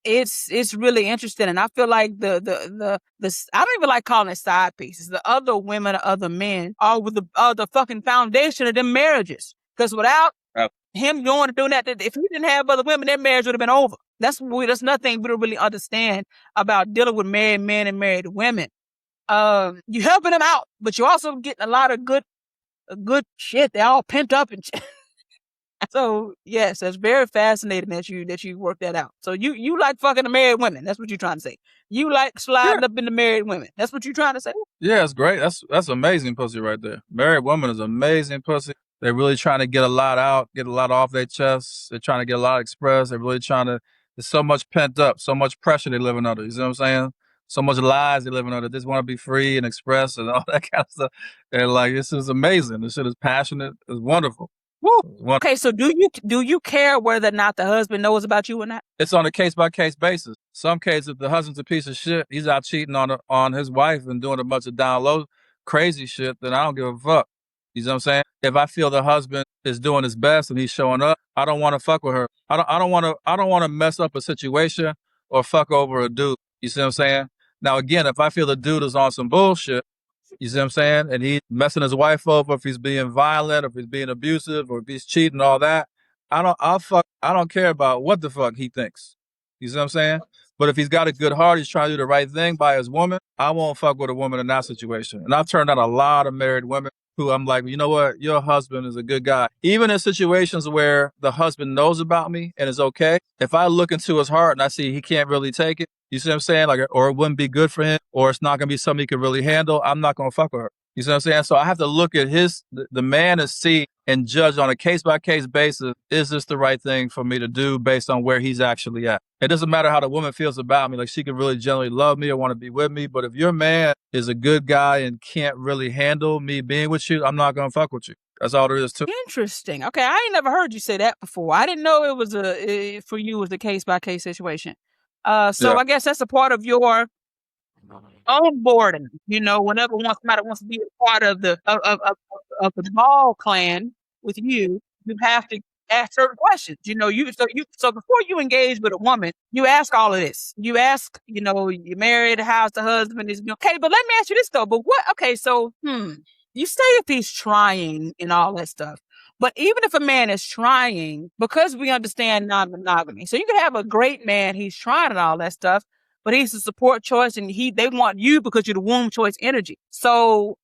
it's really interesting. And I feel like I don't even like calling it side pieces. The other women, the other men are with the fucking foundation of them marriages. Because without him going to do that, if he didn't have other women, that marriage would have been over. That's nothing we don't really understand about dealing with married men and married women. You're helping them out, but you're also getting a lot of good shit. They're all pent up and shit. So yes, that's very fascinating that you work that out. So you like fucking the married women. That's what you're trying to say. You like sliding up into married women. That's what you're trying to say. Yeah, it's great. That's amazing pussy right there. Married woman is amazing pussy. They're really trying to get a lot out, get a lot off their chests. They're trying to get a lot expressed. They're really trying to. There's so much pent up, so much pressure they're living under. You see what I'm saying? So much lies they're living under. They just want to be free and express and all that kind of stuff. And like, this is amazing. This shit is passionate. It's wonderful. Woo. Okay, so do you care whether or not the husband knows about you or not? It's on a case-by-case basis. Some cases, if the husband's a piece of shit, he's out cheating on his wife and doing a bunch of down low crazy shit, then I don't give a fuck. You know what I'm saying? If I feel the husband is doing his best and he's showing up, I don't want to fuck with her. I don't want to mess up a situation or fuck over a dude. You see what I'm saying? Now again, if I feel the dude is on some bullshit, You see what I'm saying? And he's messing his wife over, if he's being violent, if he's being abusive, or if he's cheating, all that. I don't care about what the fuck he thinks. You see what I'm saying? But if he's got a good heart, he's trying to do the right thing by his woman, I won't fuck with a woman in that situation. And I've turned out a lot of married women who I'm like, you know what? Your husband is a good guy. Even in situations where the husband knows about me and is okay, if I look into his heart and I see he can't really take it, you see what I'm saying? Like, or it wouldn't be good for him, or it's not going to be something he can really handle, I'm not going to fuck with her. You see what I'm saying? So I have to look at the man and see and judge on a case-by-case basis, is this the right thing for me to do based on where he's actually at? It doesn't matter how the woman feels about me. Like, she can really generally love me or want to be with me. But if your man is a good guy and can't really handle me being with you, I'm not going to fuck with you. That's all there is to it. Interesting. Okay, I ain't never heard you say that before. I didn't know it was for you was a case-by-case situation. So Yeah. I guess that's a part of your onboarding. You know, whenever somebody wants to be a part of the of the ball clan with you, you have to ask certain questions. You know, so before you engage with a woman, you ask all of this. You ask, you know, you're married, how's the husband is okay, but let me ask you this though. But you say if he's trying and all that stuff. But even if a man is trying, because we understand non-monogamy, so you can have a great man, he's trying and all that stuff, but he's a support choice and they want you because you're the womb choice energy. So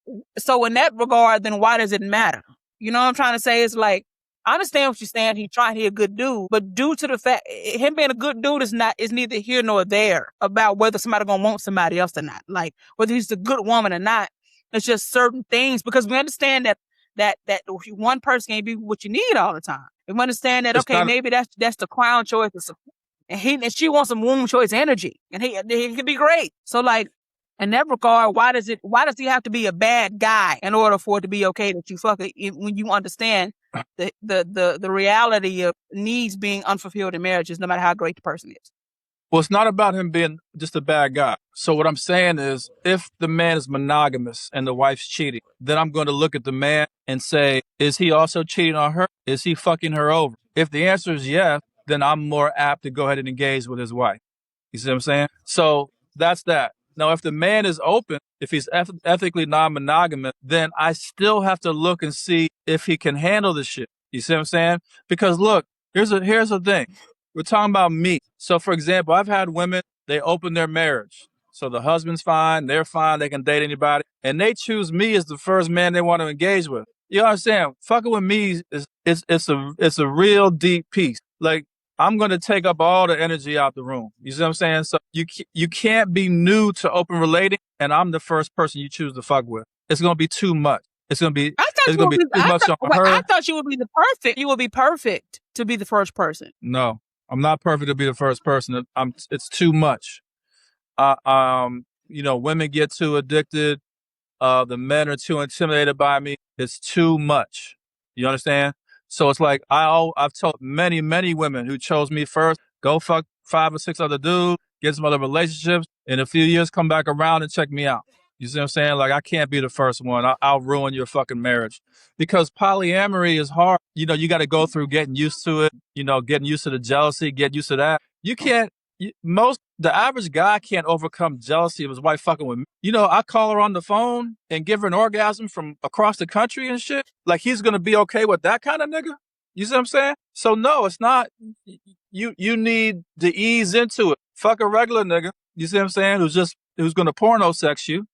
in that regard, then why does it matter? You know what I'm trying to say? It's like, I understand what you're saying. He's trying to be a good dude, but due to the fact him being a good dude is neither here nor there about whether somebody gonna want somebody else or not. Like whether he's a good woman or not. It's just certain things, because we understand that one person can't be what you need all the time. We understand that maybe that's the crown choice, and she wants some womb choice energy, and he can be great. So like, in that regard, why does he have to be a bad guy in order for it to be okay that you fuck it, when you understand the reality of needs being unfulfilled in marriages, no matter how great the person is? Well, it's not about him being just a bad guy. So what I'm saying is, if the man is monogamous and the wife's cheating, then I'm going to look at the man and say, is he also cheating on her? Is he fucking her over? If the answer is yes, then I'm more apt to go ahead and engage with his wife. You see what I'm saying? So that's that. Now, if the man is open, if he's ethically non-monogamous, then I still have to look and see if he can handle the shit. You see what I'm saying? Because look, here's the thing. We're talking about me. So, for example, I've had women, they open their marriage. So the husband's fine, they're fine, they can date anybody, and they choose me as the first man they want to engage with. You understand? Fucking with me it's a real deep piece. Like, I'm going to take up all the energy out the room. You see what I'm saying? So you can't be new to open relating, and I'm the first person you choose to fuck with. It's going to be too much. It's going to be too much on her. I thought you would be you would be perfect to be the first person. No, I'm not perfect to be the first person. It's too much. You know, women get too addicted. The men are too intimidated by me. It's too much. You understand? So it's like, I've told many, many women who chose me first, go fuck 5 or 6 other dudes, get some other relationships, in a few years come back around and check me out. You see what I'm saying? Like, I can't be the first one. I'll ruin your fucking marriage. Because polyamory is hard. You know, you got to go through getting used to it, you know, getting used to the jealousy, get used to that. You can't, the average guy can't overcome jealousy of his wife fucking with me. You know, I call her on the phone and give her an orgasm from across the country and shit. Like, he's going to be okay with that kind of nigga? You see what I'm saying? So no, it's not. You need to ease into it. Fuck a regular nigga. You see what I'm saying? Who's going to porno sex you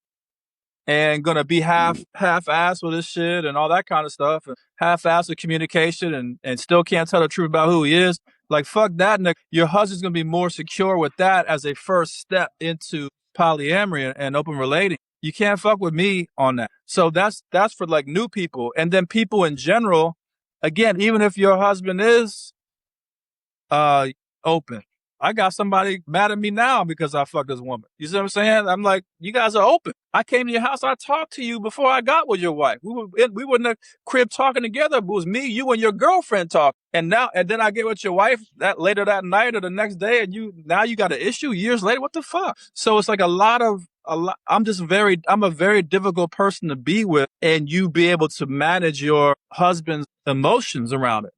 and going to be half-ass with his shit and all that kind of stuff, and half-ass with communication and still can't tell the truth about who he is. Like, fuck that, nigga. Your husband's going to be more secure with that as a first step into polyamory and open relating. You can't fuck with me on that. So that's for like new people. And then people in general, again, even if your husband is open, I got somebody mad at me now because I fucked this woman. You see what I'm saying? I'm like, you guys are open. I came to your house. I talked to you before I got with your wife. We were in the crib talking together. But it was me, you, and your girlfriend talking. And then I get with your wife later that night or the next day, and you got an issue years later. What the fuck? So it's like a lot. I'm a very difficult person to be with, and you be able to manage your husband's emotions around it.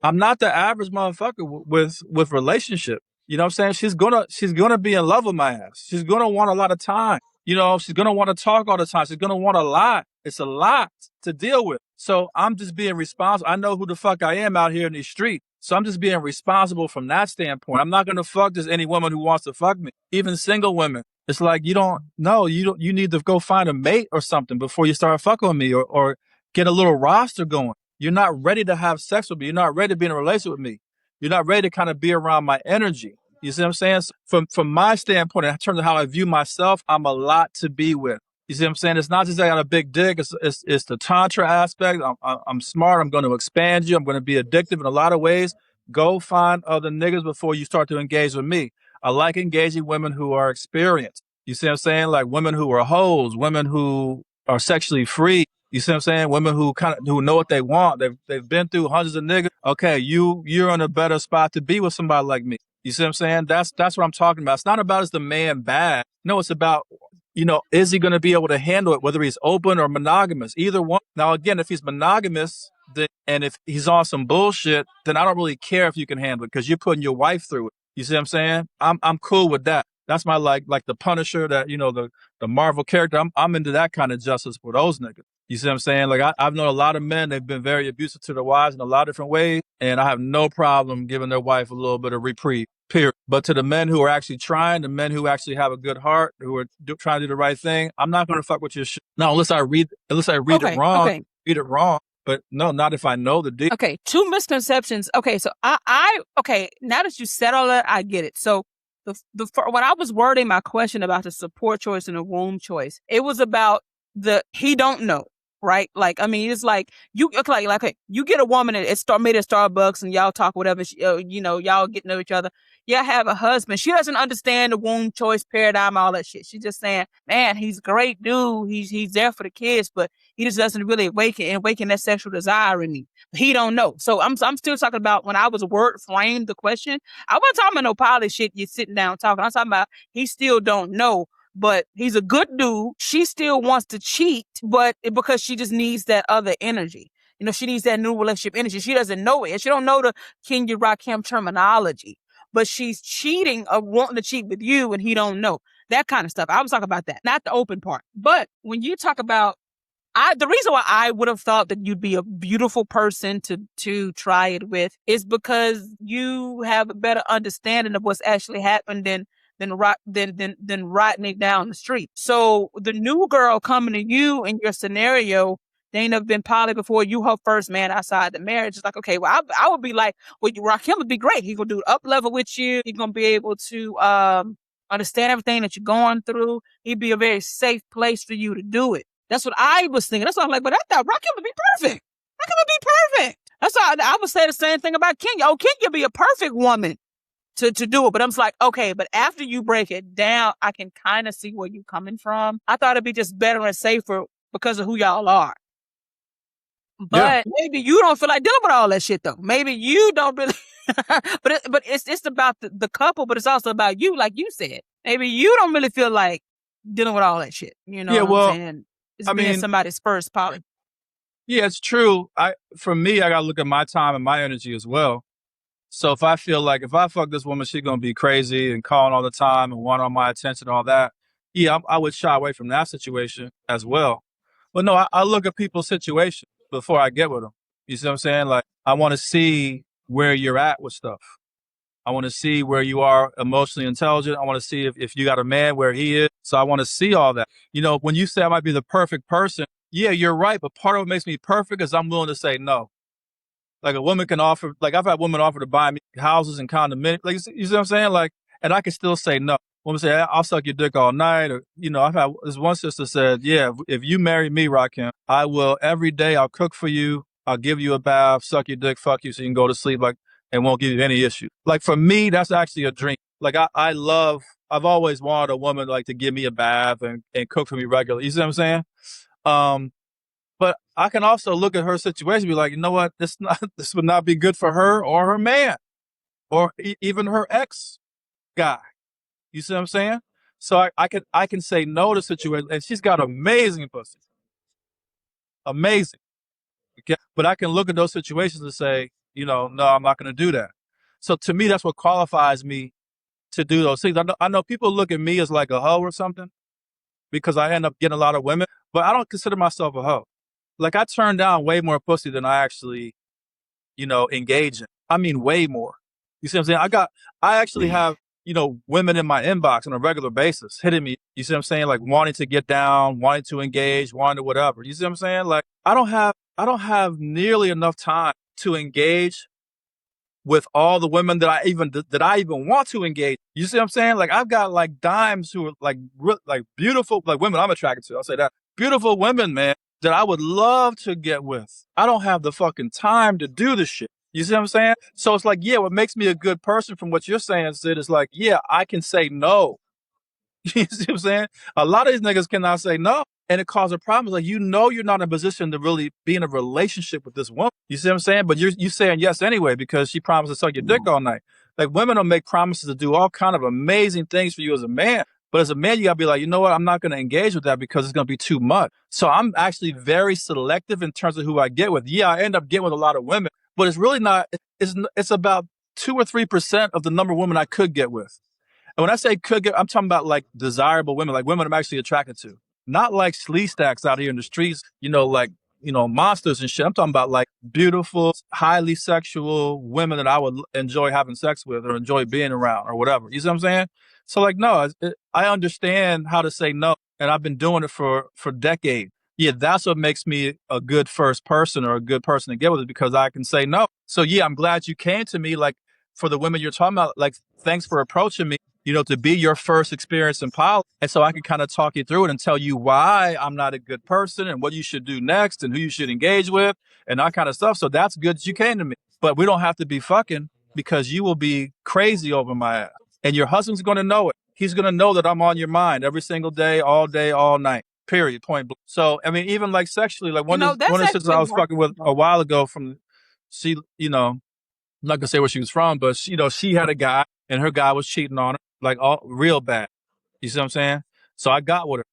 I'm not the average motherfucker with relationship. You know what I'm saying? She's gonna be in love with my ass. She's gonna want a lot of time. You know, she's going to want to talk all the time. She's going to want a lot. It's a lot to deal with. So I'm just being responsible. I know who the fuck I am out here in these streets. So I'm just being responsible from that standpoint. I'm not going to fuck just any woman who wants to fuck me, even single women. It's like, you need to go find a mate or something before you start fucking with me or get a little roster going. You're not ready to have sex with me. You're not ready to be in a relationship with me. You're not ready to kind of be around my energy. You see what I'm saying? So from my standpoint, in terms of how I view myself, I'm a lot to be with. You see what I'm saying? It's not just I got a big dick. It's the tantra aspect. I'm smart. I'm going to expand you. I'm going to be addictive in a lot of ways. Go find other niggas before you start to engage with me. I like engaging women who are experienced. You see what I'm saying? Like women who are hoes, women who are sexually free. You see what I'm saying? Women who know what they want. They've been through hundreds of niggas. Okay, you're in a better spot to be with somebody like me. You see what I'm saying? That's what I'm talking about. It's not about is the man bad. No, it's about, is he going to be able to handle it, whether he's open or monogamous? Either one. Now, again, if he's monogamous, and if he's on some bullshit, then I don't really care if you can handle it because you're putting your wife through it. You see what I'm saying? I'm cool with that. That's my like the Punisher, that the Marvel character. I'm into that kind of justice for those niggas. You see what I'm saying? Like I've known a lot of men. They've been very abusive to their wives in a lot of different ways, and I have no problem giving their wife a little bit of reprieve. Period. But to the men who are actually trying, the men who actually have a good heart, who are trying to do the right thing, I'm not going to fuck with your shit. No, unless I read it wrong. Okay. Read it wrong. But no, not if I know the deal. Okay, 2 misconceptions. Okay, so okay, now that you said all that, I get it. So when I was wording my question about the support choice and the womb choice, it was about he don't know, right? Like, I mean, it's like you you get a woman made at Starbucks and y'all talk whatever, y'all get to know each other. Y'all have a husband. She doesn't understand the womb choice paradigm, all that shit. She's just saying, man, he's a great dude. He's there for the kids, but he just doesn't really awaken that sexual desire in me. He don't know. So I'm still talking about when I was word framed the question. I wasn't talking about no poly shit. You sitting down talking. I'm talking about he still don't know, but he's a good dude. She still wants to cheat, but because she just needs that other energy. She needs that new relationship energy. She doesn't know it. She don't know the Kenya Rakhem terminology, but she's cheating or wanting to cheat with you and he don't know. That kind of stuff. I was talking about that, not the open part. But when you talk about the reason why I would have thought that you'd be a beautiful person to try it with is because you have a better understanding of what's actually happened than riding it down the street. So the new girl coming to you in your scenario, they ain't never been poly before. You her first man outside the marriage. It's like, okay, well, I would be like, well, Rakhem would be great. He gonna do up level with you. He's gonna be able to understand everything that you're going through. He'd be a very safe place for you to do it. That's what I was thinking. That's what I'm like, but I thought Rakhem would be perfect. Rakhem would be perfect. That's why I would say the same thing about Kenya. Oh, Kenya would be a perfect woman to do it. But I'm just like, okay, but after you break it down, I can kind of see where you're coming from. I thought it'd be just better and safer because of who y'all are. But maybe you don't feel like dealing with all that shit though. Maybe you don't really, but it's about the couple, but it's also about you, like you said. Maybe you don't really feel like dealing with all that shit. You know what I'm saying? It's being somebody's first poly. Yeah, it's true. For me, I got to look at my time and my energy as well. So if I feel like if I fuck this woman, she's going to be crazy and calling all the time and want all my attention and all that, yeah, I would shy away from that situation as well. But no, I look at people's situation before I get with them. You see what I'm saying? Like, I want to see where you're at with stuff. I want to see where you are emotionally intelligent. I want to see if you got a man where he is. So I want to see all that. When you say I might be the perfect person, yeah, you're right. But part of what makes me perfect is I'm willing to say no. Like a woman can offer, like I've had women offer to buy me houses and condominiums. Like, you see what I'm saying? Like, and I can still say no. Women say, I'll suck your dick all night. Or, I've had this one sister said, yeah, if you marry me, Rakhem, I will every day. I'll cook for you. I'll give you a bath, suck your dick, fuck you so you can go to sleep. Like, and won't give you any issue. Like for me, that's actually a dream. Like I've always wanted a woman like to give me a bath and cook for me regularly. You see what I'm saying? But I can also look at her situation and be like, you know what? This would not be good for her or her man or even her ex guy. You see what I'm saying? So I can say no to situation, and she's got amazing pussy. Amazing. Okay? But I can look at those situations and say, no, I'm not going to do that. So to me, that's what qualifies me to do those things. I know people look at me as like a hoe or something. because I end up getting a lot of women, but I don't consider myself a hoe. Like, I turn down way more pussy than I actually, engage in. I mean, way more. You see what I'm saying? I actually have, women in my inbox on a regular basis hitting me. You see what I'm saying? Like, wanting to get down, wanting to engage, wanting to whatever. You see what I'm saying? Like, I don't have nearly enough time to engage with all the women that I even want to engage. You see what I'm saying? Like, I've got like dimes who are like beautiful, like women I'm attracted to. I'll say that. Beautiful women, man, that I would love to get with. I don't have the fucking time to do this shit. You see what I'm saying? So it's like, yeah, what makes me a good person from what you're saying, Sid, is like, yeah, I can say no. You see what I'm saying? A lot of these niggas cannot say no. And it causes a problem. It's like, you're not in a position to really be in a relationship with this woman. You see what I'm saying? But you're saying yes anyway because she promised to suck your dick all night. Like, women will make promises to do all kind of amazing things for you as a man. But as a man, you gotta be like, you know what? I'm not gonna engage with that because it's gonna be too much. So I'm actually very selective in terms of who I get with. Yeah, I end up getting with a lot of women, but it's really not. It's about 2 or 3% of the number of women I could get with. And when I say could get, I'm talking about like desirable women, like women I'm actually attracted to. Not like sleaze stacks out here in the streets, like, monsters and shit. I'm talking about like beautiful, highly sexual women that I would enjoy having sex with or enjoy being around or whatever. You see what I'm saying? So like, no, I understand how to say no. And I've been doing it for decades. Yeah, that's what makes me a good first person or a good person to get with, is because I can say no. So yeah, I'm glad you came to me. Like, for the women you're talking about, like, thanks for approaching me, to be your first experience in poly. And so I can kind of talk you through it and tell you why I'm not a good person and what you should do next and who you should engage with and that kind of stuff. So that's good that you came to me. But we don't have to be fucking, because you will be crazy over my ass. And your husband's going to know it. He's going to know that I'm on your mind every single day, all night. Period. Point blank. So, I mean, even like sexually, like one of the sisters I was fucking with a while ago she, I'm not gonna say where she was from, but she had a guy and her guy was cheating on her, like, all real bad. You see what I'm saying? So I got with her.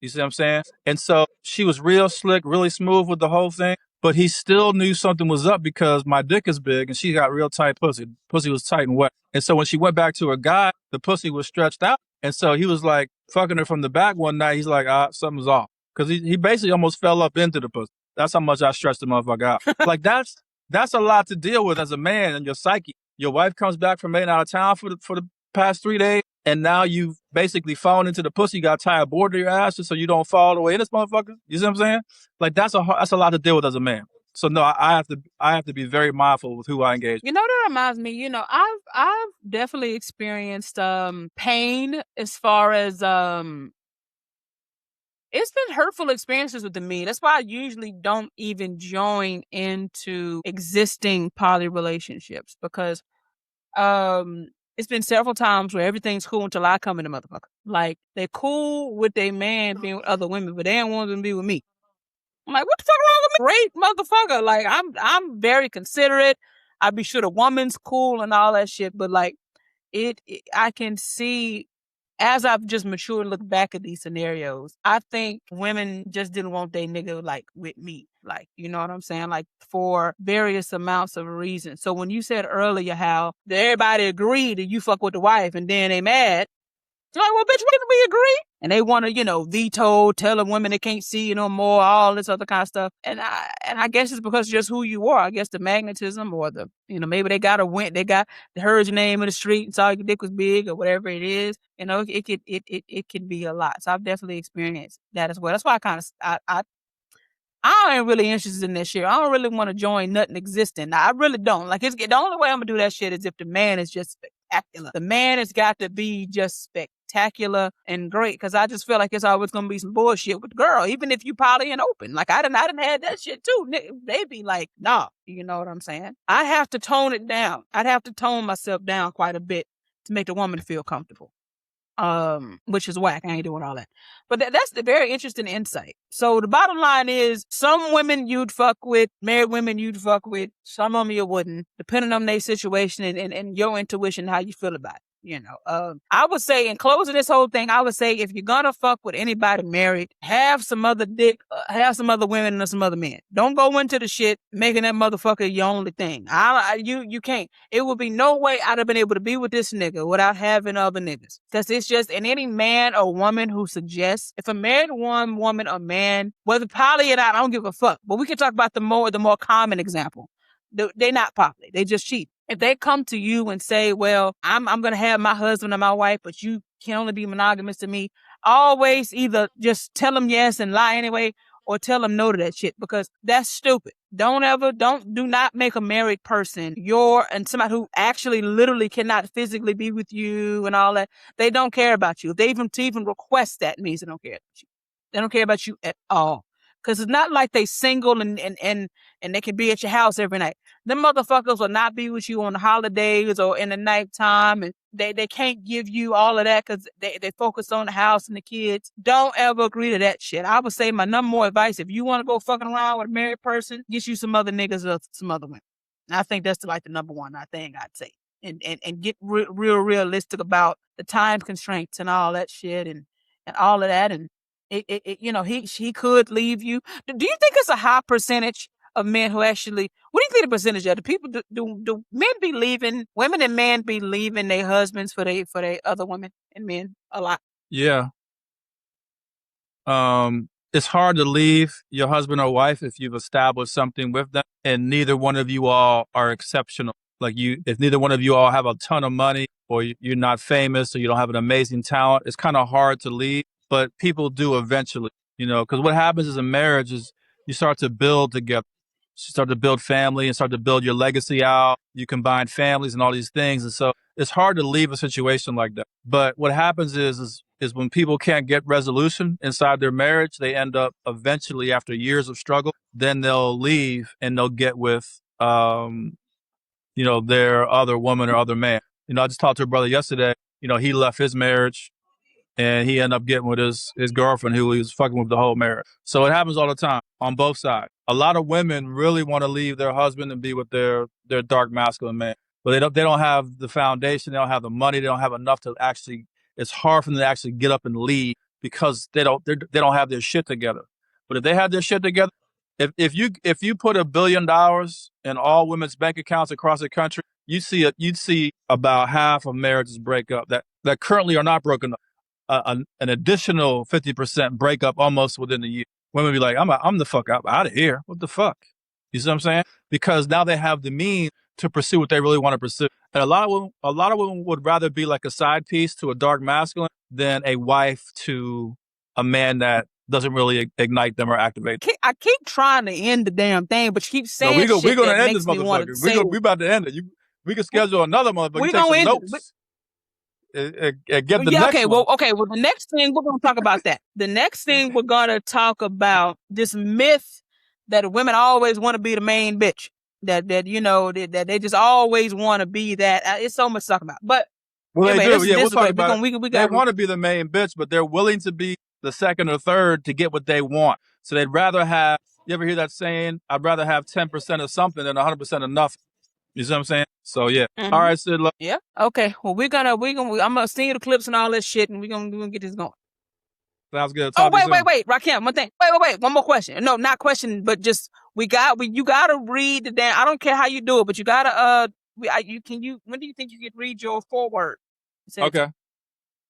You see what I'm saying? And so she was real slick, really smooth with the whole thing, but he still knew something was up because my dick is big and she got real tight pussy. Pussy was tight and wet. And so when she went back to her guy, the pussy was stretched out. And so he was like fucking her from the back one night. He's like, something's off. Cause he basically almost fell up into the pussy. That's how much I stretched the motherfucker out. Like, that's a lot to deal with as a man and your psyche. Your wife comes back from being out of town for the past 3 days, and now you've basically fallen into the pussy. You got to tie a board to your ass just so you don't fall away in this motherfucker. You see what I'm saying? Like, that's a lot to deal with as a man. So no, I have to be very mindful with who I engage. That reminds me. I've definitely experienced pain as far as it's been hurtful experiences with me. That's why I usually don't even join into existing poly relationships, because it's been several times where everything's cool until I come in the motherfucker. Like, they're cool with their man being with other women, but they don't want them to be with me. I'm like, what the fuck wrong with me? Great motherfucker. Like, I'm very considerate. I be sure the woman's cool and all that shit, but like I can see, as I've just matured and looked back at these scenarios, I think women just didn't want their nigga like with me. Like, you know what I'm saying? Like, for various amounts of reasons. So when you said earlier how everybody agreed that you fuck with the wife and then they mad, you're like, well, bitch, when did we agree? And they want to, veto, tell the women they can't see you no more, all this other kind of stuff. And I guess it's because just who you are. I guess the magnetism, or the, maybe they got heard your name in the street and saw your dick was big or whatever it is. It can be a lot. So I've definitely experienced that as well. That's why I ain't really interested in that shit. I don't really want to join nothing existing. I really don't. Like, the only way I'm gonna do that shit is if the man is just spectacular. The man has got to be just spectacular and great, because I just feel like it's always gonna be some bullshit with the girl, even if you poly and open. Like, I done had that shit too. They be like, nah, you know what I'm saying? I have to tone it down. I'd have to tone myself down quite a bit to make the woman feel comfortable. Which is whack. I ain't doing all that. But that's the very interesting insight. So the bottom line is, some women you'd fuck with, married women you'd fuck with, some of them you wouldn't, depending on their situation and your intuition, how you feel about it. You know, I would say in closing this whole thing, I would say if you're gonna fuck with anybody married, have some other dick, have some other women and some other men. Don't go into the shit making that motherfucker your only thing. You can't. It would be no way I'd have been able to be with this nigga without having other niggas. Because it's just, and any man or woman who suggests, if a married woman or man, whether poly or not, I don't give a fuck. But we can talk about the more common example. They're not poly. They just cheat. If they come to you and say, well, I'm going to have my husband and my wife, but you can only be monogamous to me, always either just tell them yes and lie anyway, or tell them no to that shit, because that's stupid. Do not make a married person and somebody who actually literally cannot physically be with you and all that. They don't care about you. If they even request that, means they don't care about you. They don't care about you at all. Because it's not like they single and they can be at your house every night. Them motherfuckers will not be with you on the holidays or in the nighttime, and they can't give you all of that because they focus on the house and the kids. Don't ever agree to that shit. I would say my number one advice, if you want to go fucking around with a married person, get you some other niggas or some other women. And I think that's like the number one thing I'd say. And get real realistic about the time constraints and all that shit and all of that. And he could leave you. Do you think it's a high percentage of men who actually, what do you think the percentage of the people do men be leaving, women and men be leaving their husbands for they other women and men a lot? Yeah. It's hard to leave your husband or wife if you've established something with them and neither one of you all are exceptional. Like if neither one of you all have a ton of money or you're not famous or you don't have an amazing talent, it's kind of hard to leave. But people do eventually, because what happens is in marriage is you start to build together. You start to build family and start to build your legacy out. You combine families and all these things. And so it's hard to leave a situation like that. But what happens is when people can't get resolution inside their marriage, they end up eventually, after years of struggle, then they'll leave and they'll get with, their other woman or other man. I just talked to a brother yesterday, he left his marriage and he ended up getting with his girlfriend who he was fucking with the whole marriage. So it happens all the time on both sides. A lot of women really want to leave their husband and be with their dark masculine man, but they don't have the foundation. They don't have the money. They don't have enough to actually, it's hard for them to actually get up and leave because they don't have their shit together. But if they had their shit together, if you put $1 billion in all women's bank accounts across the country, you'd see about half of marriages break up that currently are not broken up. An additional 50% breakup almost within a year. Women be like, I'm the fuck out of here. What the fuck? You see what I'm saying? Because now they have the means to pursue what they really want to pursue. And a lot of women would rather be like a side piece to a dark masculine than a wife to a man that doesn't really ignite them or activate them. I keep trying to end the damn thing, but you keep saying we're gonna end this motherfucker. We about to end it. We can schedule another motherfucker. We take some notes. Get the next one. Well, the next thing we're going to talk about that. The next thing we're going to talk about this myth that women always want to be the main bitch. That they just always want to be that. It's so much to talk about. But anyway, they do. We'll talk about it. They want to be the main bitch, but they're willing to be the second or third to get what they want. So they'd rather have. You ever hear that saying? I'd rather have 10% of something than 100% of nothing. You see what I'm saying? So yeah. Mm-hmm. All right, Sid. Yeah. Okay. Well, I'm gonna send you the clips and all that shit, and we're gonna get this going. Sounds good. Wait, Rakhem, one thing. Wait. One more question. No, not question, but just you gotta read the damn. I don't care how you do it, but you gotta when do you think you can read your foreword? Okay.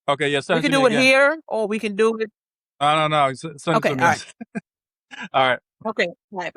Okay. Yes. We can do it here, or we can do it. No. Okay. All right. All right. Okay. Bye.